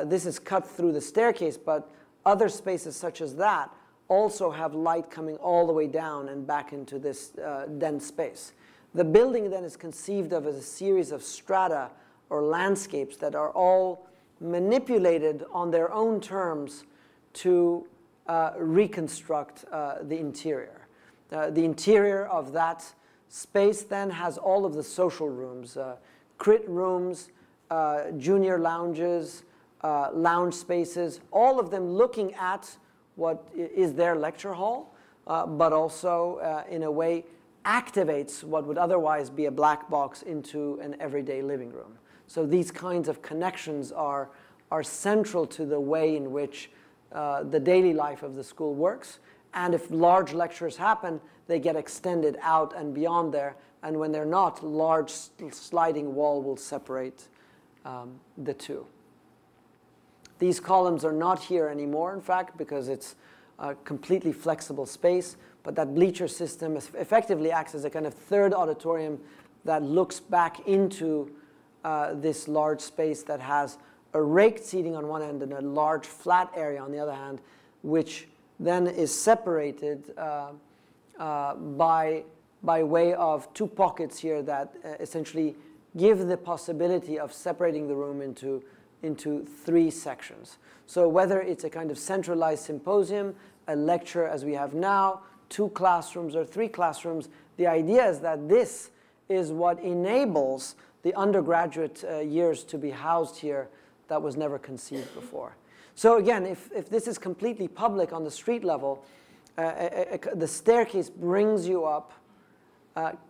This is cut through the staircase, but other spaces such as that also have light coming all the way down and back into this dense space. The building then is conceived of as a series of strata or landscapes that are all manipulated on their own terms to reconstruct the interior. The interior of that space then has all of the social rooms, crit rooms, junior lounges, lounge spaces, all of them looking at what is their lecture hall, but also in a way activates what would otherwise be a black box into an everyday living room. So these kinds of connections are central to the way in which the daily life of the school works. And if large lectures happen, they get extended out and beyond there. And when they're not, large sliding wall will separate the two. These columns are not here anymore, in fact, because it's a completely flexible space. But that bleacher system effectively acts as a kind of third auditorium that looks back into this large space that has a raked seating on one end and a large flat area on the other hand, which then is separated by way of two pockets here that essentially give the possibility of separating the room into three sections. So whether it's a kind of centralized symposium, a lecture as we have now, 2 classrooms or 3 classrooms, the idea is that this is what enables the undergraduate years to be housed here that was never conceived before. So again, if this is completely public on the street level, the staircase brings you up,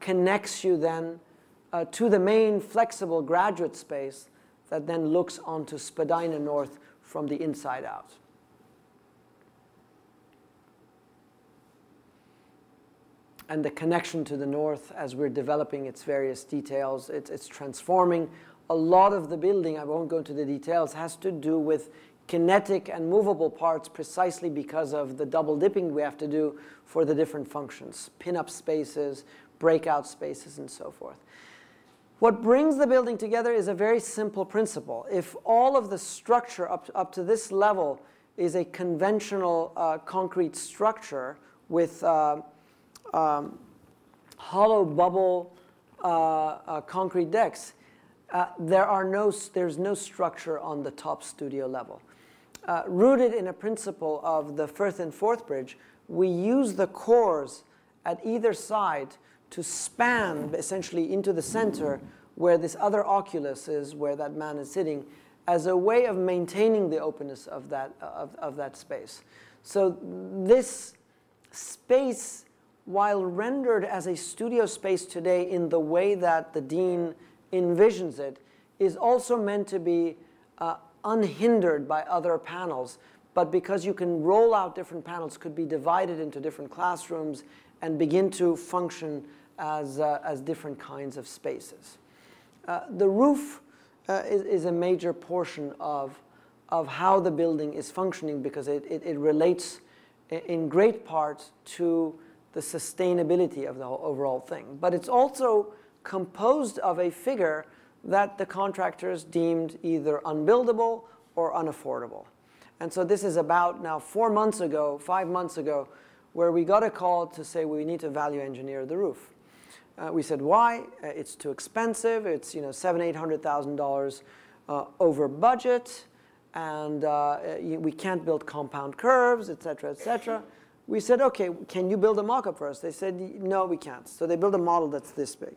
connects you then to the main flexible graduate space that then looks onto Spadina North from the inside out. And the connection to the north, as we're developing its various details, it's transforming. A lot of the building, I won't go into the details, has to do with kinetic and movable parts precisely because of the double dipping we have to do for the different functions, pin-up spaces, breakout spaces, and so forth. What brings the building together is a very simple principle. If all of the structure up to this level is a conventional concrete structure with hollow bubble concrete decks, there's no structure on the top studio level. Rooted in a principle of the Firth and Forth Bridge, we use the cores at either side to span essentially into the center where this other oculus is, where that man is sitting, as a way of maintaining the openness of that space. So this space, while rendered as a studio space today in the way that the dean envisions it, is also meant to be unhindered by other panels. But because you can roll out different panels, could be divided into different classrooms and begin to function as different kinds of spaces. The roof is a major portion of how the building is functioning, because it relates in great part to the sustainability of the whole overall thing. But it's also composed of a figure that the contractors deemed either unbuildable or unaffordable. And so this is about now 5 months ago, where we got a call to say we need to value engineer the roof. We said, why? It's too expensive. It's $700,000-800,000 over budget, and we can't build compound curves, et cetera, et cetera. We said, okay, can you build a mock-up for us? They said, no, we can't. So they built a model that's this big.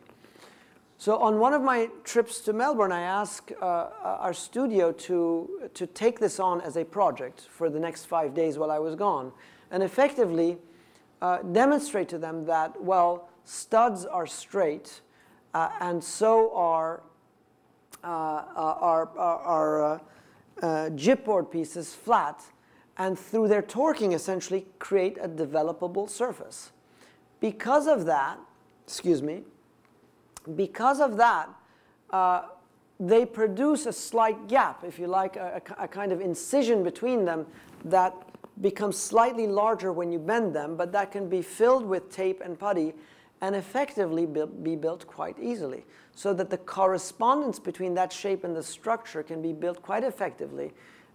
So on one of my trips to Melbourne, I asked our studio to take this on as a project for the next 5 days while I was gone, and effectively demonstrate to them that, well, studs are straight, and so are gypboard pieces flat, and through their torquing essentially create a developable surface. Because of that, they produce a slight gap, if you like, a kind of incision between them that becomes slightly larger when you bend them, but that can be filled with tape and putty and effectively be built quite easily, so that the correspondence between that shape and the structure can be built quite effectively.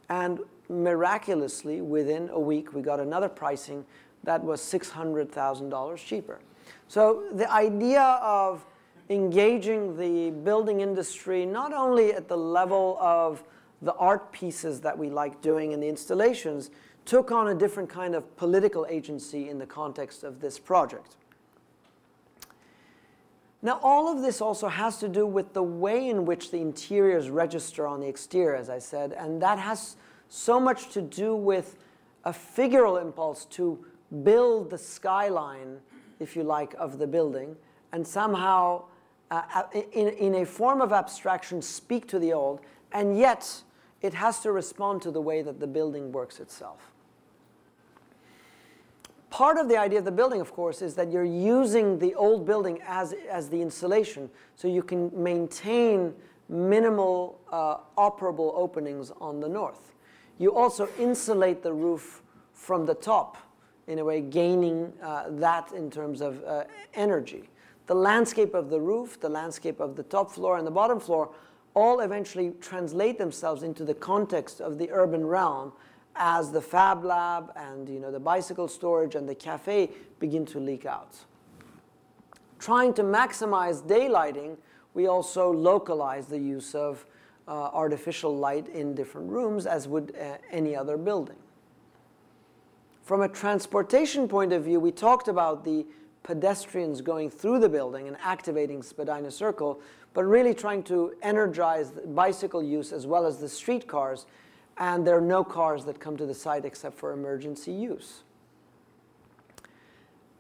And miraculously, within a week, we got another pricing that was $600,000 cheaper. So the idea of engaging the building industry, not only at the level of the art pieces that we like doing and the installations, took on a different kind of political agency in the context of this project. Now, all of this also has to do with the way in which the interiors register on the exterior, as I said, and that has so much to do with a figural impulse to build the skyline, if you like, of the building, and somehow, in a form of abstraction, speak to the old, and yet it has to respond to the way that the building works itself. Part of the idea of the building, of course, is that you're using the old building as the insulation, so you can maintain minimal operable openings on the north. You also insulate the roof from the top, in a way gaining that in terms of energy. The landscape of the roof, the landscape of the top floor and the bottom floor all eventually translate themselves into the context of the urban realm, as the Fab Lab and the bicycle storage and the cafe begin to leak out. Trying to maximize daylighting, we also localize the use of artificial light in different rooms, as would any other building. From a transportation point of view, we talked about the pedestrians going through the building and activating Spadina Circle, but really trying to energize the bicycle use as well as the streetcars. And there are no cars that come to the site except for emergency use.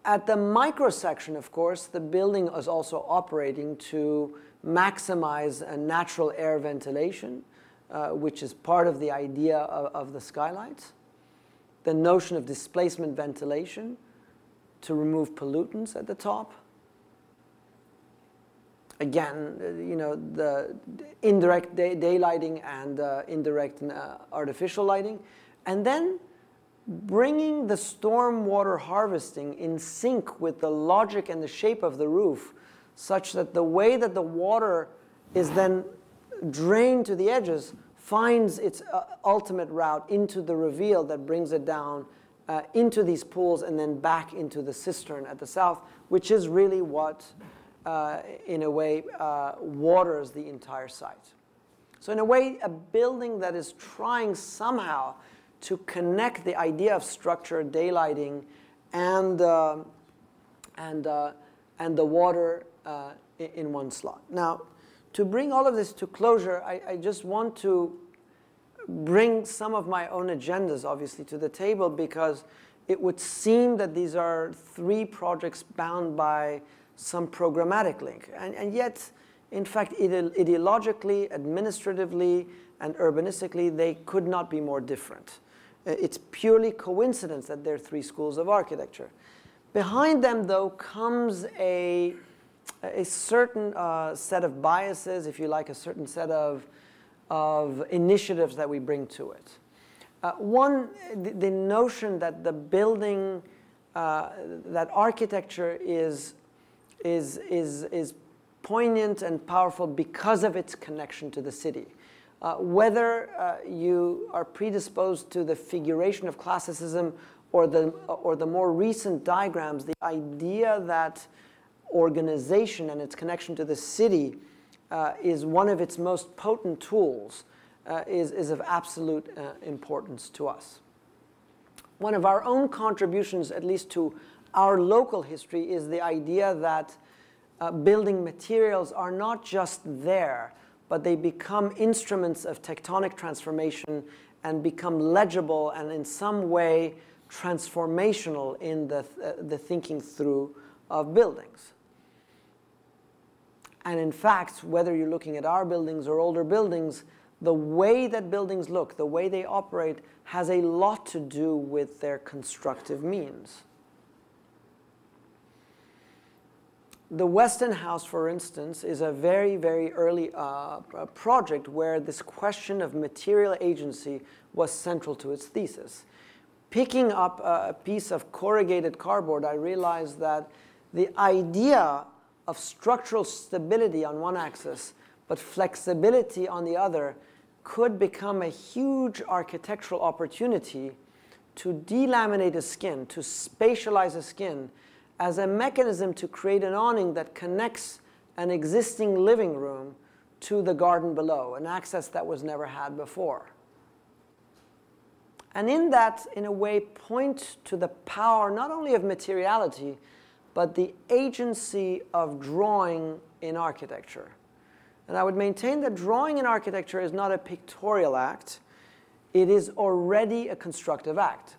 At the microsection, of course, the building is also operating to maximize natural air ventilation, which is part of the idea of the skylights. The notion of displacement ventilation to remove pollutants at the top. Again, the indirect daylighting and indirect artificial lighting. And then bringing the storm water harvesting in sync with the logic and the shape of the roof, such that the way that the water is then drained to the edges finds its ultimate route into the reveal that brings it down into these pools and then back into the cistern at the south, which is really what in a way, waters the entire site. So in a way, a building that is trying somehow to connect the idea of structure, daylighting, and and the water in one slot. Now, to bring all of this to closure, I just want to bring some of my own agendas, obviously, to the table, because it would seem that these are 3 projects bound by some programmatic link. And yet, in fact, ideologically, administratively, and urbanistically, they could not be more different. It's purely coincidence that there are 3 schools of architecture. Behind them, though, comes a certain set of biases, if you like, a certain set of initiatives that we bring to it. One, the notion that the building, that architecture is poignant and powerful because of its connection to the city. Whether you are predisposed to the figuration of classicism or the more recent diagrams, the idea that organization and its connection to the city is one of its most potent tools is of absolute importance to us. One of our own contributions, at least to our local history, is the idea that building materials are not just there, but they become instruments of tectonic transformation and become legible and in some way transformational in the thinking through of buildings. And in fact, whether you're looking at our buildings or older buildings, the way that buildings look, the way they operate, has a lot to do with their constructive means. The Weston House, for instance, is a very, very early project where this question of material agency was central to its thesis. Picking up a piece of corrugated cardboard, I realized that the idea of structural stability on one axis, but flexibility on the other, could become a huge architectural opportunity to delaminate a skin, to spatialize a skin, as a mechanism to create an awning that connects an existing living room to the garden below, an access that was never had before. And in that, in a way, point to the power not only of materiality, but the agency of drawing in architecture. And I would maintain that drawing in architecture is not a pictorial act. It is already a constructive act.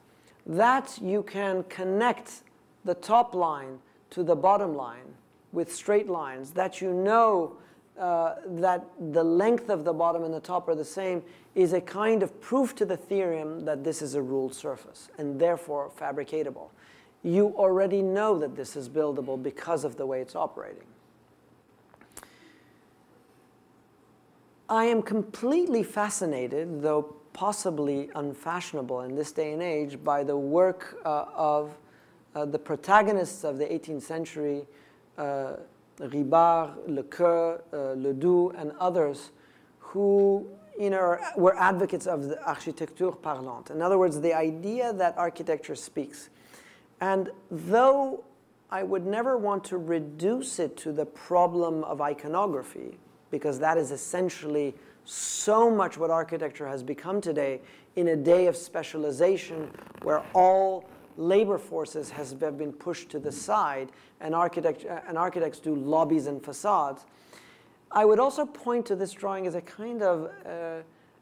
That you can connect the top line to the bottom line with straight lines, that you know that the length of the bottom and the top are the same, is a kind of proof to the theorem that this is a ruled surface and therefore fabricatable. You already know that this is buildable because of the way it's operating. I am completely fascinated, though possibly unfashionable in this day and age, by the work of the protagonists of the 18th century, Ribard, Lequeux, Ledoux, and others, who were advocates of the architecture parlante. In other words, the idea that architecture speaks. And though I would never want to reduce it to the problem of iconography, because that is essentially so much what architecture has become today in a day of specialization where all labor forces have been pushed to the side and architects do lobbies and facades. I would also point to this drawing as a kind of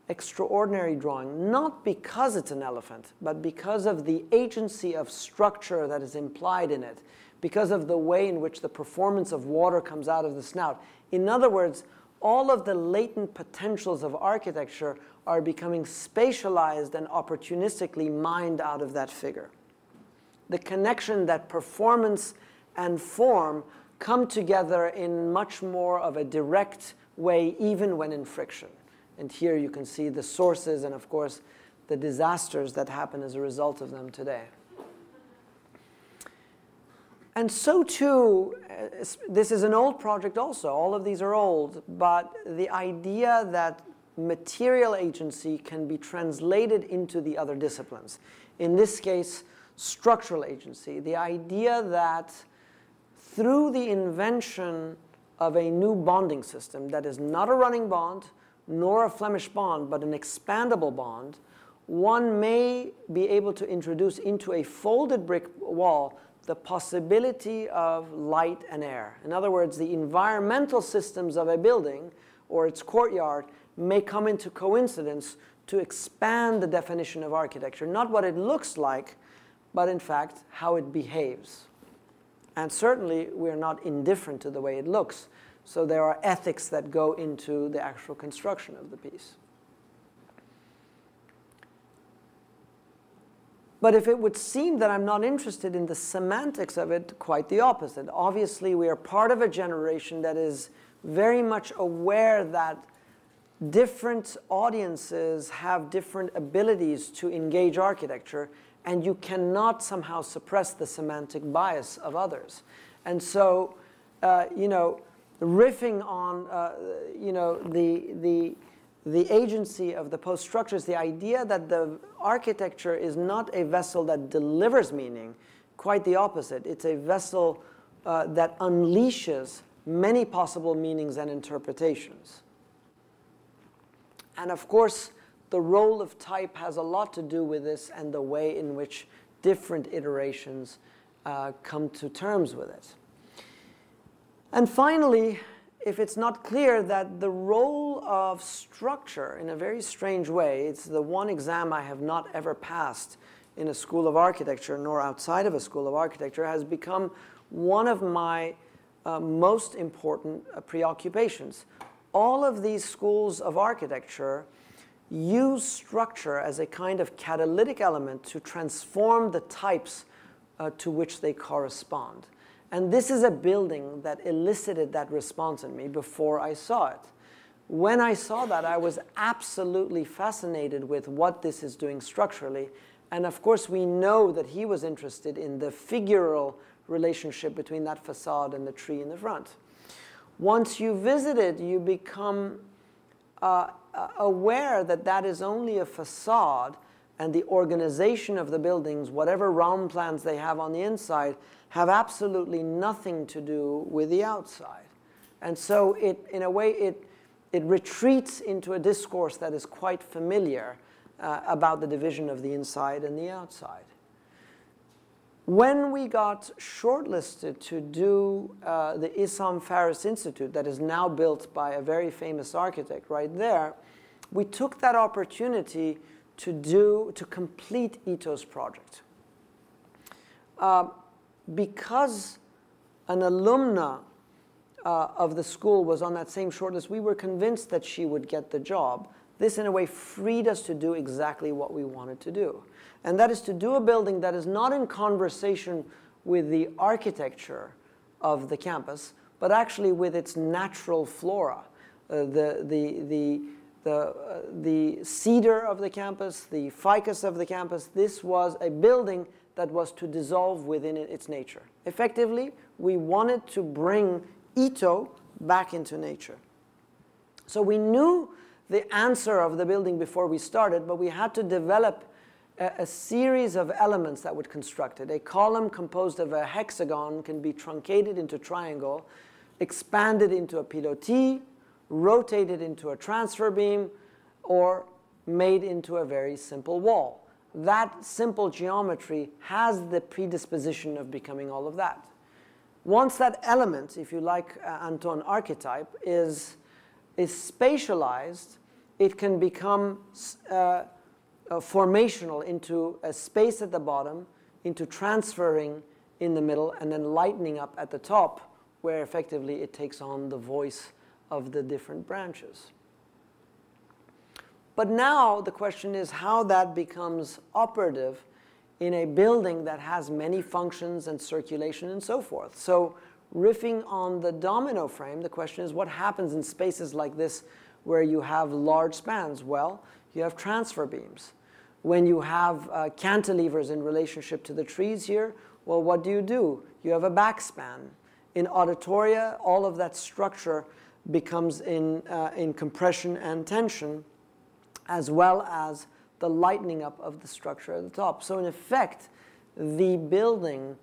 extraordinary drawing, not because it's an elephant, but because of the agency of structure that is implied in it, because of the way in which the performance of water comes out of the snout. In other words, all of the latent potentials of architecture are becoming spatialized and opportunistically mined out of that figure. The connection that performance and form come together in much more of a direct way, even when in friction. And here you can see the sources and, of course, the disasters that happen as a result of them today. And so, too, this is an old project also. All of these are old. But the idea that material agency can be translated into the other disciplines. In this case, structural agency. The idea that through the invention of a new bonding system that is not a running bond, nor a Flemish bond, but an expandable bond, one may be able to introduce into a folded brick wall the possibility of light and air. In other words, the environmental systems of a building or its courtyard may come into coincidence to expand the definition of architecture. Not what it looks like, but in fact, how it behaves. And certainly, we're not indifferent to the way it looks. So there are ethics that go into the actual construction of the piece. But if it would seem that I'm not interested in the semantics of it, quite the opposite. Obviously, we are part of a generation that is very much aware that different audiences have different abilities to engage architecture, and you cannot somehow suppress the semantic bias of others. And so, riffing on, the agency of the post structures, the idea that the architecture is not a vessel that delivers meaning, quite the opposite. It's a vessel that unleashes many possible meanings and interpretations. And of course, the role of type has a lot to do with this and the way in which different iterations come to terms with it. And finally, if it's not clear that the role of structure, in a very strange way, it's the one exam I have not ever passed in a school of architecture, nor outside of a school of architecture, has become one of my most important preoccupations. All of these schools of architecture use structure as a kind of catalytic element to transform the types to which they correspond. And this is a building that elicited that response in me before I saw it. When I saw that, I was absolutely fascinated with what this is doing structurally. And of course, we know that he was interested in the figural relationship between that facade and the tree in the front. Once you visit it, you become aware that that is only a facade, and the organization of the buildings, whatever round plans they have on the inside, have absolutely nothing to do with the outside. And so in a way, it retreats into a discourse that is quite familiar about the division of the inside and the outside. When we got shortlisted to do the Issam Faris Institute that is now built by a very famous architect right there, we took that opportunity to complete Ito's project. Because an alumna of the school was on that same shortlist, we were convinced that she would get the job. This, in a way, freed us to do exactly what we wanted to do. And that is to do a building that is not in conversation with the architecture of the campus, but actually with its natural flora. The cedar of the campus, the ficus of the campus, this was a building that was to dissolve within its nature. Effectively, we wanted to bring Ito back into nature. So we knew the answer of the building before we started, but we had to develop a series of elements that would construct it. A column composed of a hexagon can be truncated into a triangle, expanded into a pilotis, rotated into a transfer beam, or made into a very simple wall. That simple geometry has the predisposition of becoming all of that. Once that element, if you like, Anton, archetype, is spatialized, it can become formational into a space at the bottom, into transferring in the middle, and then lightening up at the top, where effectively it takes on the voice of the different branches. But now the question is how that becomes operative in a building that has many functions and circulation and so forth. So riffing on the domino frame, the question is what happens in spaces like this where you have large spans? Well, you have transfer beams. When you have cantilevers in relationship to the trees here, well, what do? You have a backspan. In auditoria, all of that structure becomes in compression and tension, as well as the lightening up of the structure at the top. So in effect, the building,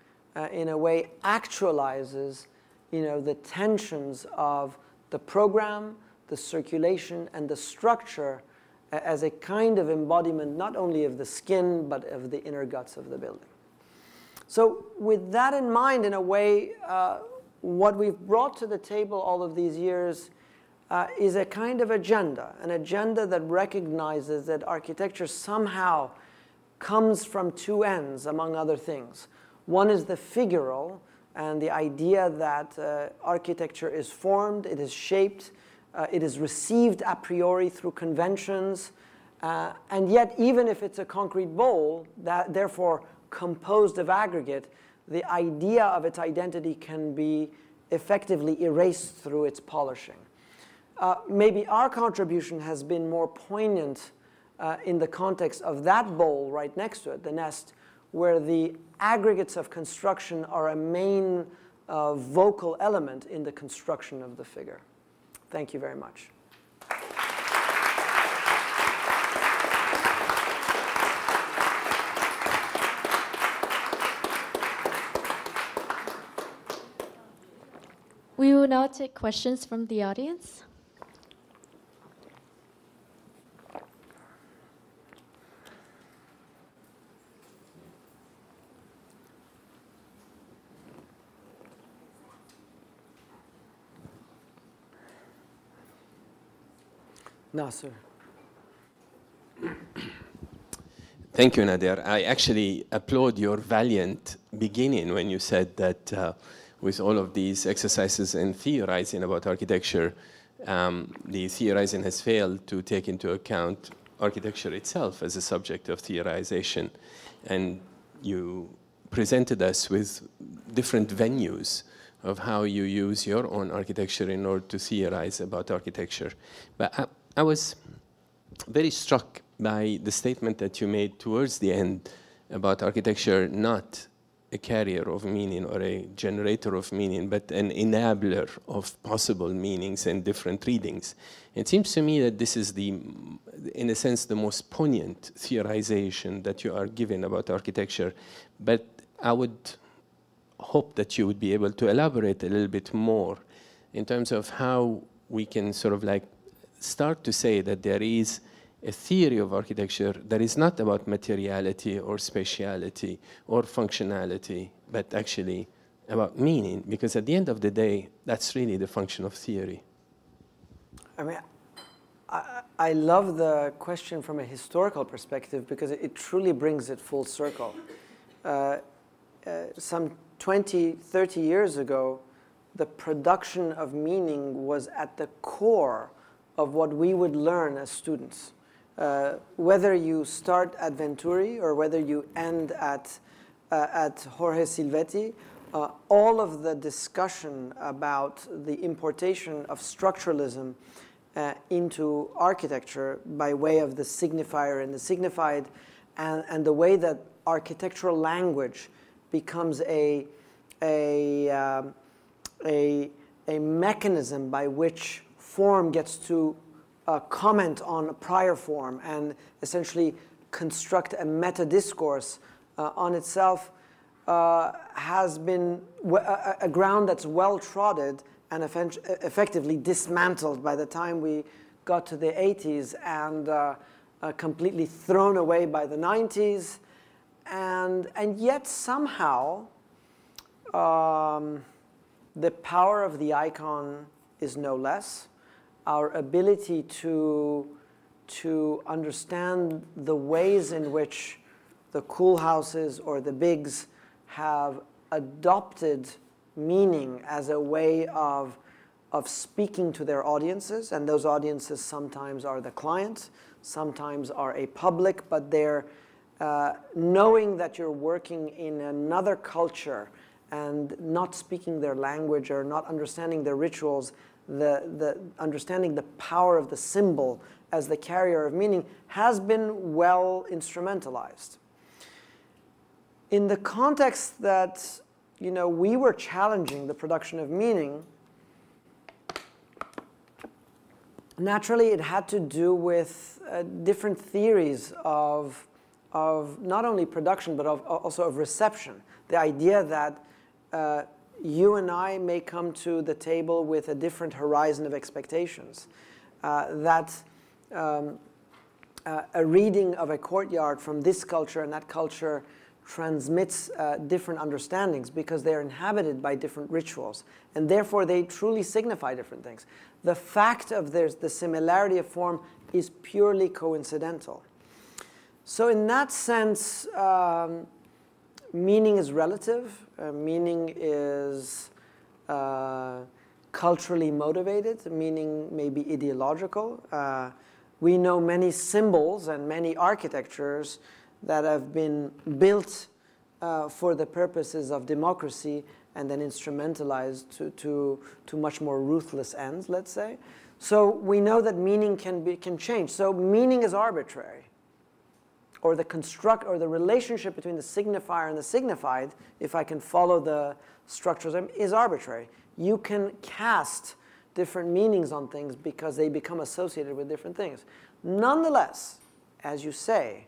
in a way, actualizes the tensions of the program, the circulation, and the structure as a kind of embodiment not only of the skin, but of the inner guts of the building. So with that in mind, in a way, what we've brought to the table all of these years is a kind of agenda, an agenda that recognizes that architecture somehow comes from two ends, among other things. One is the figural, and the idea that architecture is formed, it is shaped, it is received a priori through conventions, and yet even if it's a concrete bowl, that therefore composed of aggregate, the idea of its identity can be effectively erased through its polishing. Maybe our contribution has been more poignant in the context of that bowl right next to it, the nest, where the aggregates of construction are a main vocal element in the construction of the figure. Thank you very much. We will now take questions from the audience. Nasser. Thank you, Nader. I actually applaud your valiant beginning when you said that with all of these exercises and theorizing about architecture, the theorizing has failed to take into account architecture itself as a subject of theorization. And you presented us with different venues of how you use your own architecture in order to theorize about architecture. But I was very struck by the statement that you made towards the end about architecture not a carrier of meaning or a generator of meaning, but an enabler of possible meanings and different readings. It seems to me that this is in a sense, the most poignant theorization that you are giving about architecture. But I would hope that you would be able to elaborate a little bit more in terms of how we can sort of like start to say that there is a theory of architecture that is not about materiality or spatiality or functionality, but actually about meaning, because at the end of the day, that's really the function of theory. I mean, I love the question from a historical perspective because it truly brings it full circle. Some 20, 30 years ago, the production of meaning was at the core of what we would learn as students. Whether you start at Venturi or whether you end at Jorge Silvetti, all of the discussion about the importation of structuralism into architecture by way of the signifier and the signified, and the way that architectural language becomes a mechanism by which form gets to comment on a prior form and essentially construct a meta-discourse on itself has been a ground that's well-trodden and effectively dismantled by the time we got to the 80s and completely thrown away by the 90s. And yet somehow the power of the icon is no less. Our ability to understand the ways in which the cool houses or the bigs have adopted meaning as a way of speaking to their audiences, and those audiences sometimes are the client, sometimes are a public, but they're knowing that you're working in another culture and not speaking their language or not understanding their rituals, the understanding the power of the symbol as the carrier of meaning has been well instrumentalized. In the context that we were challenging the production of meaning, naturally it had to do with different theories of not only production but also of reception. The idea that you and I may come to the table with a different horizon of expectations. That a reading of a courtyard from this culture and that culture transmits different understandings because they're inhabited by different rituals, and therefore they truly signify different things. The fact of the similarity of form is purely coincidental. So in that sense, meaning is relative. Meaning is culturally motivated. Meaning may be ideological. We know many symbols and many architectures that have been built for the purposes of democracy and then instrumentalized to much more ruthless ends, let's say. So we know that meaning can change. So meaning is arbitrary. Or the relationship between the signifier and the signified, if I can follow the structures, is arbitrary. You can cast different meanings on things because they become associated with different things. Nonetheless, as you say,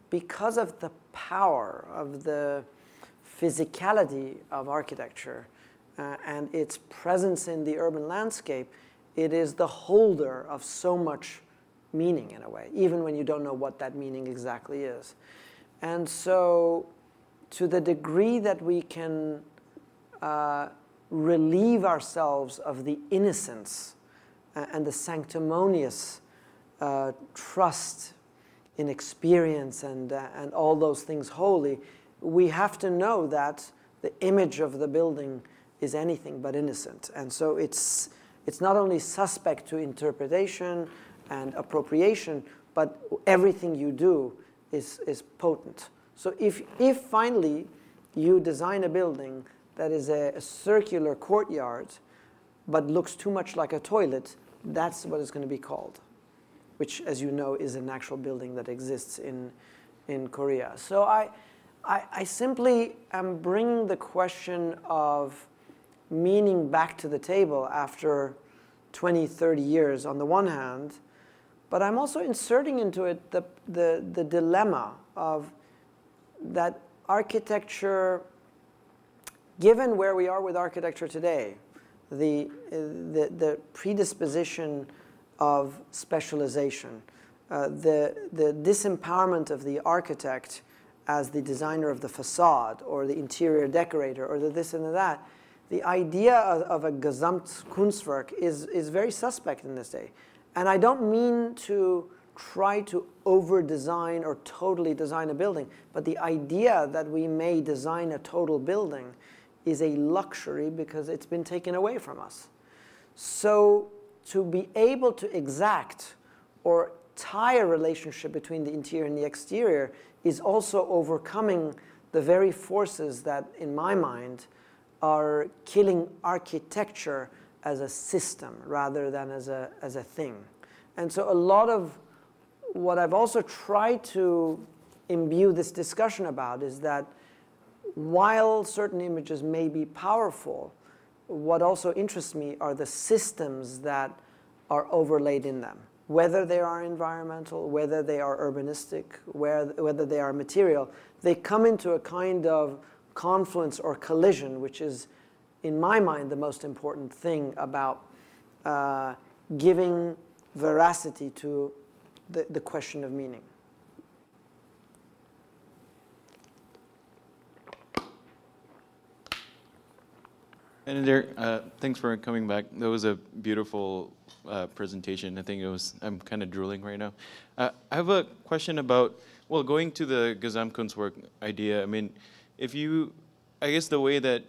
because of the power of the physicality of architecture and its presence in the urban landscape, it is the holder of so much meaning in a way, even when you don't know what that meaning exactly is. And so to the degree that we can relieve ourselves of the innocence and the sanctimonious trust in experience and all those things holy, we have to know that the image of the building is anything but innocent. And so it's not only suspect to interpretation and appropriation, but everything you do is potent. So if finally you design a building that is a circular courtyard but looks too much like a toilet, that's what it's going to be called, which, as you know, is an actual building that exists in Korea. So I simply am bringing the question of meaning back to the table after 20, 30 years on the one hand, but I'm also inserting into it the dilemma of that architecture, given where we are with architecture today, the predisposition of specialization, the disempowerment of the architect as the designer of the facade or the interior decorator or the this and the that, the idea of a Gesamtkunstwerk is very suspect in this day. And I don't mean to try to over-design or totally design a building, but the idea that we may design a total building is a luxury because it's been taken away from us. So to be able to exact or tie a relationship between the interior and the exterior is also overcoming the very forces that, in my mind, are killing architecture as a system rather than as a thing. And so a lot of what I've also tried to imbue this discussion about is that while certain images may be powerful, what also interests me are the systems that are overlaid in them, whether they are environmental, whether they are urbanistic, whether they are material. They come into a kind of confluence or collision, which is, in my mind, the most important thing about giving veracity to the question of meaning. And there, thanks for coming back. That was a beautiful presentation. I think I'm kind of drooling right now. I have a question about, well, going to the Gesamtkunstwerk idea. I mean, I guess the way that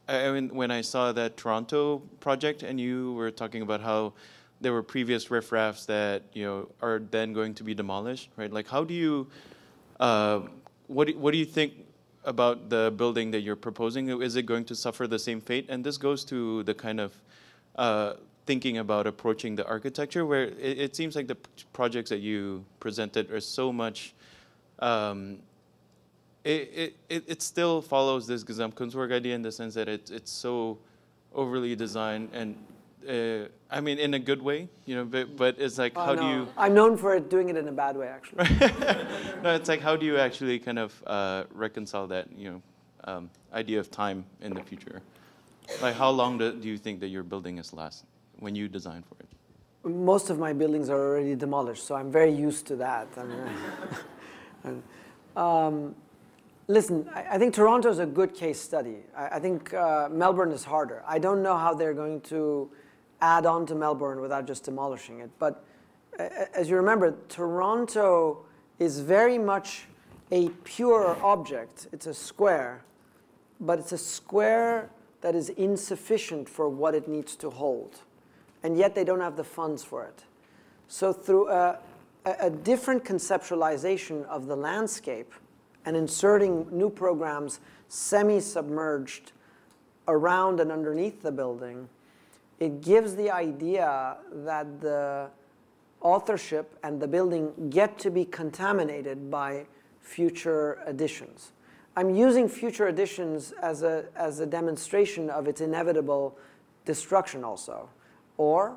when I saw that Toronto project and you were talking about how there were previous riffraffs that, are then going to be demolished, right? Like, how do you, what do you think about the building that you're proposing? Is it going to suffer the same fate? And this goes to the kind of thinking about approaching the architecture, where it seems like the projects that you presented are so much, it still follows this Gesamtkunstwerk idea in the sense that it's so overly designed and I mean, in a good way, but it's like, how do you... I'm known for doing it in a bad way, actually. No, it's like, how do you actually kind of reconcile that, idea of time in the future? Like, how long do you think that your building is last when you design for it? Most of my buildings are already demolished, so I'm very used to that. Listen, I think Toronto is a good case study. I think Melbourne is harder. I don't know how they're going to add on to Melbourne without just demolishing it. But as you remember, Toronto is very much a pure object. It's a square, but it's a square that is insufficient for what it needs to hold. And yet they don't have the funds for it. So through a different conceptualization of the landscape and inserting new programs semi-submerged around and underneath the building, it gives the idea that the authorship and the building get to be contaminated by future additions. I'm using future additions as a demonstration of its inevitable destruction also. Or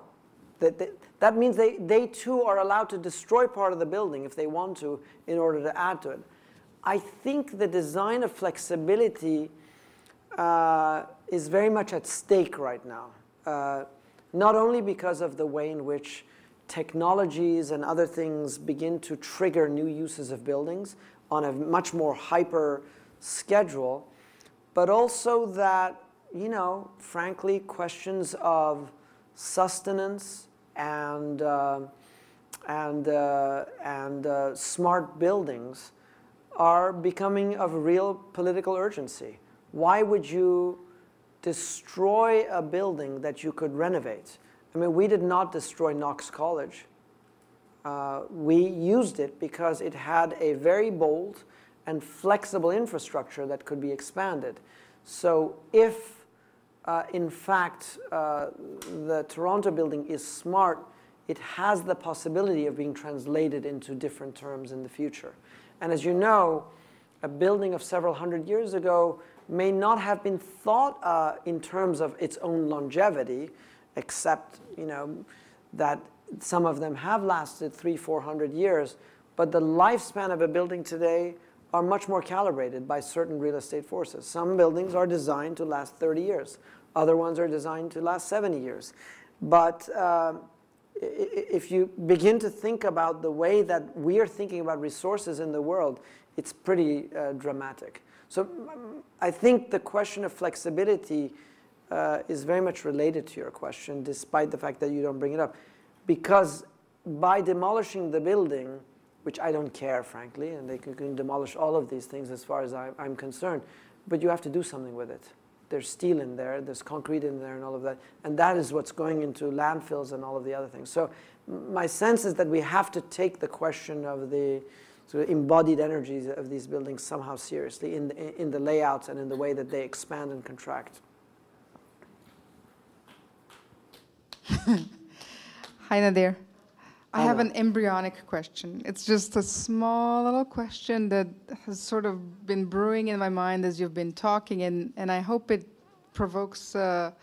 that means they too are allowed to destroy part of the building if they want to in order to add to it. I think the design of flexibility is very much at stake right now. Not only because of the way in which technologies and other things begin to trigger new uses of buildings on a much more hyper schedule, but also that, you know, frankly, questions of sustenance and smart buildings are becoming of real political urgency. Why would you destroy a building that you could renovate? I mean, we did not destroy Knox College. We used it because it had a very bold and flexible infrastructure that could be expanded. So if, in fact, the Toronto building is smart, it has the possibility of being translated into different terms in the future. And as you know, a building of several hundred years ago may not have been thought in terms of its own longevity, except, you know, that some of them have lasted 300-400 years. But the lifespan of a building today are much more calibrated by certain real estate forces. Some buildings are designed to last 30 years. Other ones are designed to last 70 years. But if you begin to think about the way that we are thinking about resources in the world, it's pretty dramatic. So I think the question of flexibility is very much related to your question, despite the fact that you don't bring it up. Because by demolishing the building, which I don't care, frankly, and they can demolish all of these things as far as I'm concerned, but you have to do something with it. There's steel in there, there's concrete in there and all of that, and that is what's going into landfills and all of the other things. So my sense is that we have to take the question of the sort of embodied energies of these buildings somehow seriously in the layouts and in the way that they expand and contract. Hi, Nader. I have an embryonic question. It's just a small little question that has sort of been brewing in my mind as you've been talking, and I hope it provokes a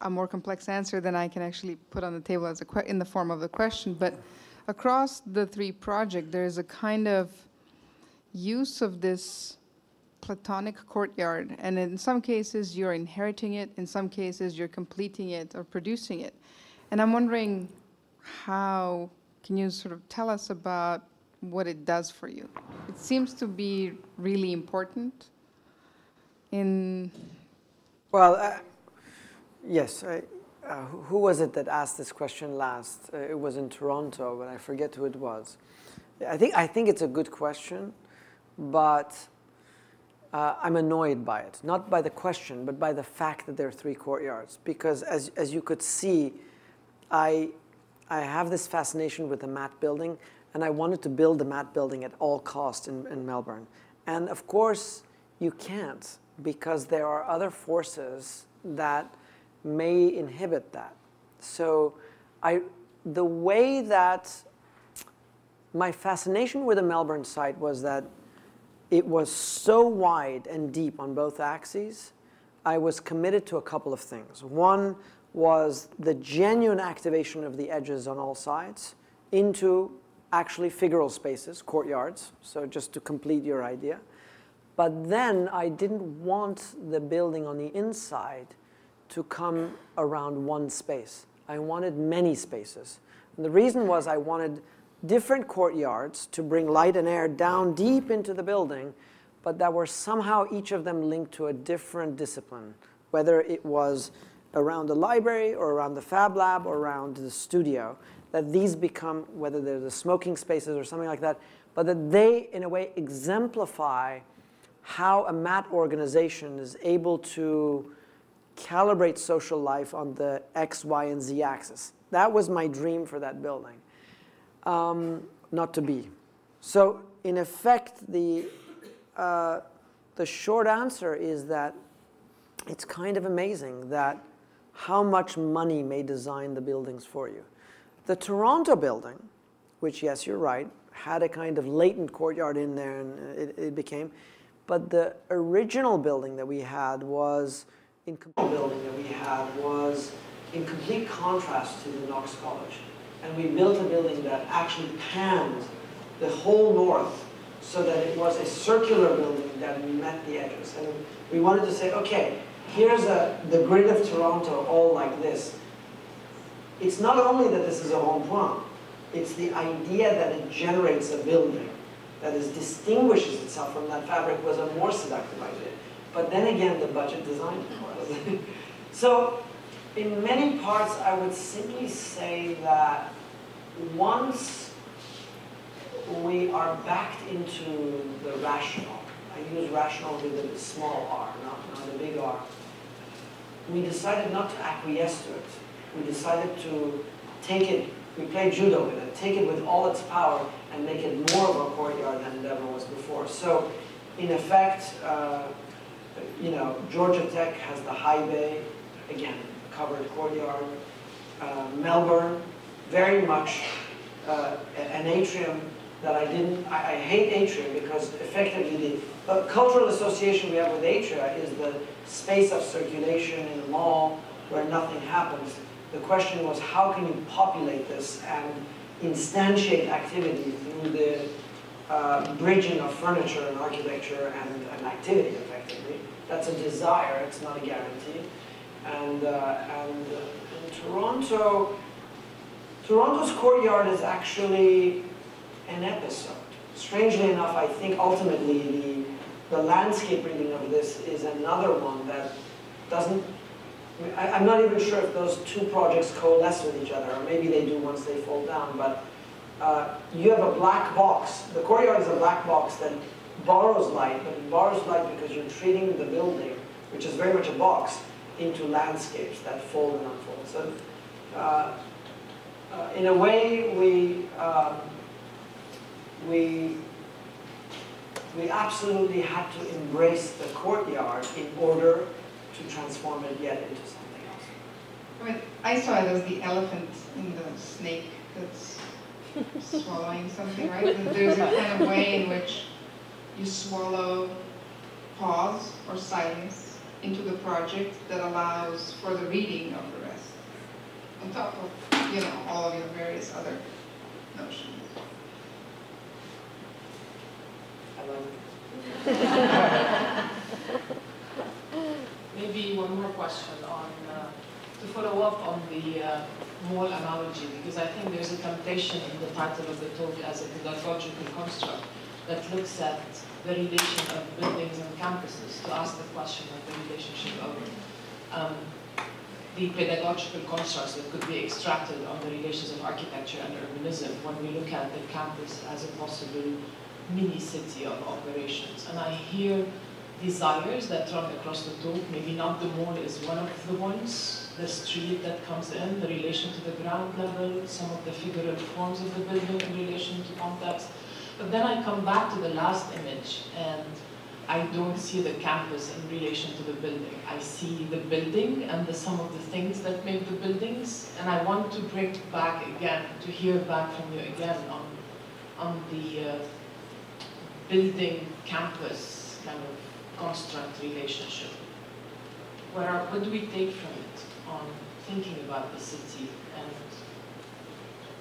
more complex answer than I can actually put on the table as in the form of a question. But across the three projects, there is a kind of use of this Platonic courtyard, and in some cases you're inheriting it, in some cases you're completing it or producing it. And I'm wondering how, can you sort of tell us about what it does for you? It seems to be really important in... Well, yes. Who was it that asked this question last? It was in Toronto, but I forget who it was. I think it's a good question, but I'm annoyed by it. Not by the question, but by the fact that there are three courtyards. Because as you could see, I have this fascination with the Matt building, and I wanted to build the Matt building at all costs in Melbourne. And of course, you can't, because there are other forces that may inhibit that. So the way that my fascination with the Melbourne site was that it was so wide and deep on both axes, I was committed to a couple of things. One was the genuine activation of the edges on all sides into actually figural spaces, courtyards, so just to complete your idea. But then I didn't want the building on the inside to come around one space. I wanted many spaces. And the reason was I wanted different courtyards to bring light and air down deep into the building, but that were somehow each of them linked to a different discipline, whether it was around the library or around the Fab Lab or around the studio, that these become, whether they're the smoking spaces or something like that, but that they, in a way, exemplify how a mat organization is able to calibrate social life on the X, Y, and Z axis. That was my dream for that building, not to be. So in effect, the short answer is that it's kind of amazing that how much money may design the buildings for you. The Toronto building, which, yes, you're right, had a kind of latent courtyard in there, and it became, but the original building that we had was in complete contrast to the Knox College. And we built a building that actually panned the whole north so that it was a circular building that met the edges. And we wanted to say, okay, here's the grid of Toronto all like this. It's not only that this is a rond-point, it's the idea that it generates a building that distinguishes itself from that fabric was a more seductive idea. But then again, the budget design was. So in many parts, I would simply say that once we are backed into the rational, I use rational with a small r, not a big R, we decided not to acquiesce to it. We decided to take it, we played judo with it, take it with all its power and make it more of a courtyard than it ever was before. So in effect, you know, Georgia Tech has the high bay, again, covered courtyard. Melbourne, very much an atrium that I hate atria because effectively the cultural association we have with atria is the space of circulation in a mall where nothing happens. The question was, how can you populate this and instantiate activity through the bridging of furniture and architecture and activity, effectively. That's a desire, it's not a guarantee. And in Toronto's courtyard is actually an episode. Strangely enough, I think ultimately the landscape reading of this is another one that doesn't, I'm not even sure if those two projects coalesce with each other, or maybe they do once they fall down, but you have a black box. The courtyard is a black box that borrows light, but it borrows light because you're treating the building, which is very much a box, into landscapes that fold and unfold. So in a way, we absolutely had to embrace the courtyard in order to transform it yet into something else. I mean, I saw it as the elephant in the snake that's swallowing something, right? And there's a kind of way in which you swallow pause or silence into the project that allows for the reading of the rest, on top of, you know, all of your various other notions. I love it. Maybe one more question on, to follow up on the mall analogy, because I think there's a temptation in the title of the talk as a pedagogical construct that looks at the relation of buildings and campuses to ask the question of the relationship of the pedagogical constructs that could be extracted on the relations of architecture and urbanism when we look at the campus as a possible mini-city of operations. And I hear desires that run across the talk. Maybe not the mall is one of the ones, the street that comes in, the relation to the ground level, some of the figural forms of the building in relation to context. But then I come back to the last image and I don't see the campus in relation to the building. I see the building and the sum of the things that make the buildings, and I want to bring back again, to hear back from you again on the building campus kind of construct relationship. What do we take from it on thinking about the city and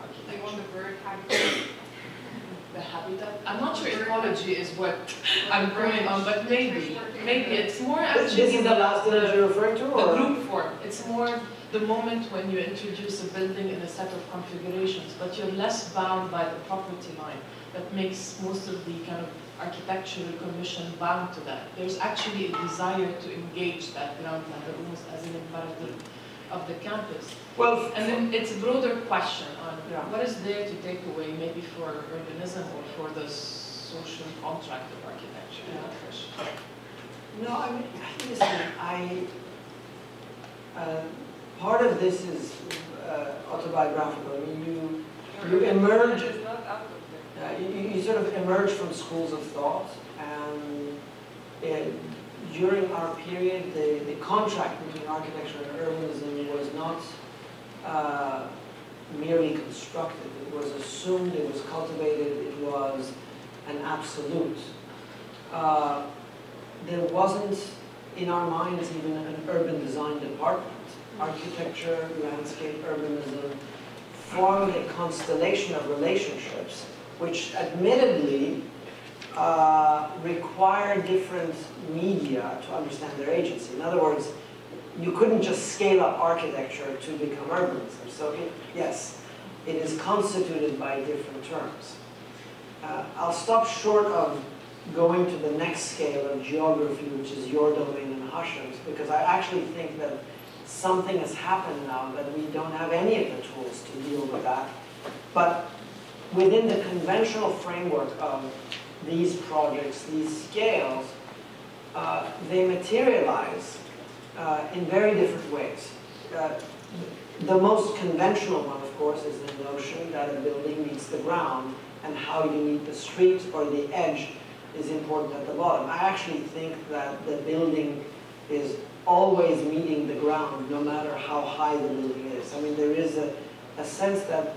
architecture? You want the bird habitat? The habitat? I'm not sure ecology is what I'm going on, but maybe it's more actually this is the last image you're referring to, or? The group form. It's more the moment when you introduce a building in a set of configurations, but you're less bound by the property line that makes most of the kind of architectural commission bound to that. There's actually a desire to engage that ground matter almost as an imperative of the campus. Well, and then it's a broader question on what is there to take away, maybe for urbanism or for the social contract of architecture. No, I mean, listen, part of this is autobiographical. I mean, you emerge, you sort of emerge from schools of thought, and during our period, the contract between architecture and urbanism was not merely constructed. It was assumed, it was cultivated, it was an absolute. There wasn't, in our minds, even an urban design department. Architecture, landscape, urbanism formed a constellation of relationships which admittedly require different media to understand their agency. In other words, you couldn't just scale up architecture to become urbanism. So yes, it is constituted by different terms. I'll stop short of going to the next scale of geography, which is your domain and Hashem's, because I actually think that something has happened now that we don't have any of the tools to deal with that. But within the conventional framework of these projects, these scales, they materialize in very different ways. The most conventional one, of course, is the notion that a building meets the ground, and how you meet the street or the edge is important at the bottom. I actually think that the building is always meeting the ground, no matter how high the building is. I mean, there is a sense that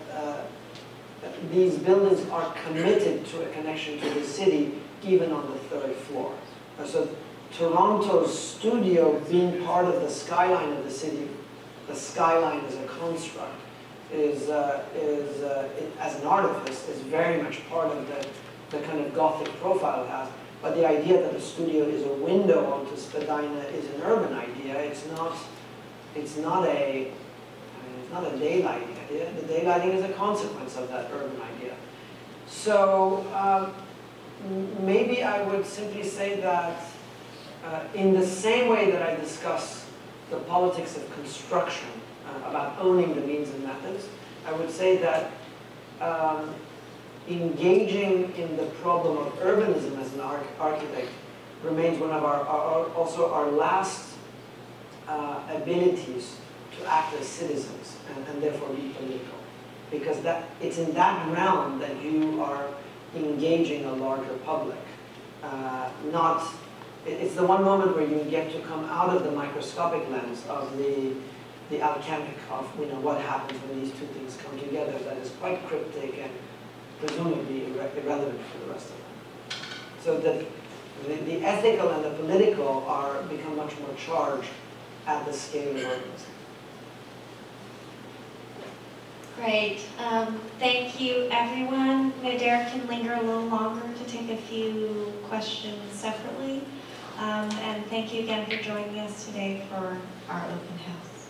these buildings are committed to a connection to the city, even on the third floor. So Toronto's studio being part of the skyline of the city, the skyline as a construct, as an artifice, is very much part of the kind of Gothic profile it has. But the idea that the studio is a window onto Spadina is an urban idea. It's not a daylighting idea. The daylighting is a consequence of that urban idea. So maybe I would simply say that in the same way that I discuss the politics of construction, about owning the means and methods, I would say that engaging in the problem of urbanism as an architect remains one of also our last abilities to act as citizens and therefore be political. Because it's in that realm that you are engaging a larger public. It's the one moment where you get to come out of the microscopic lens of the alchemic of what happens when these two things come together, that is quite cryptic and presumably irrelevant for the rest of them. So the ethical and the political become much more charged at the scale of urbanism. Great. Thank you, everyone. Nader can linger a little longer to take a few questions separately. And thank you again for joining us today for our open house.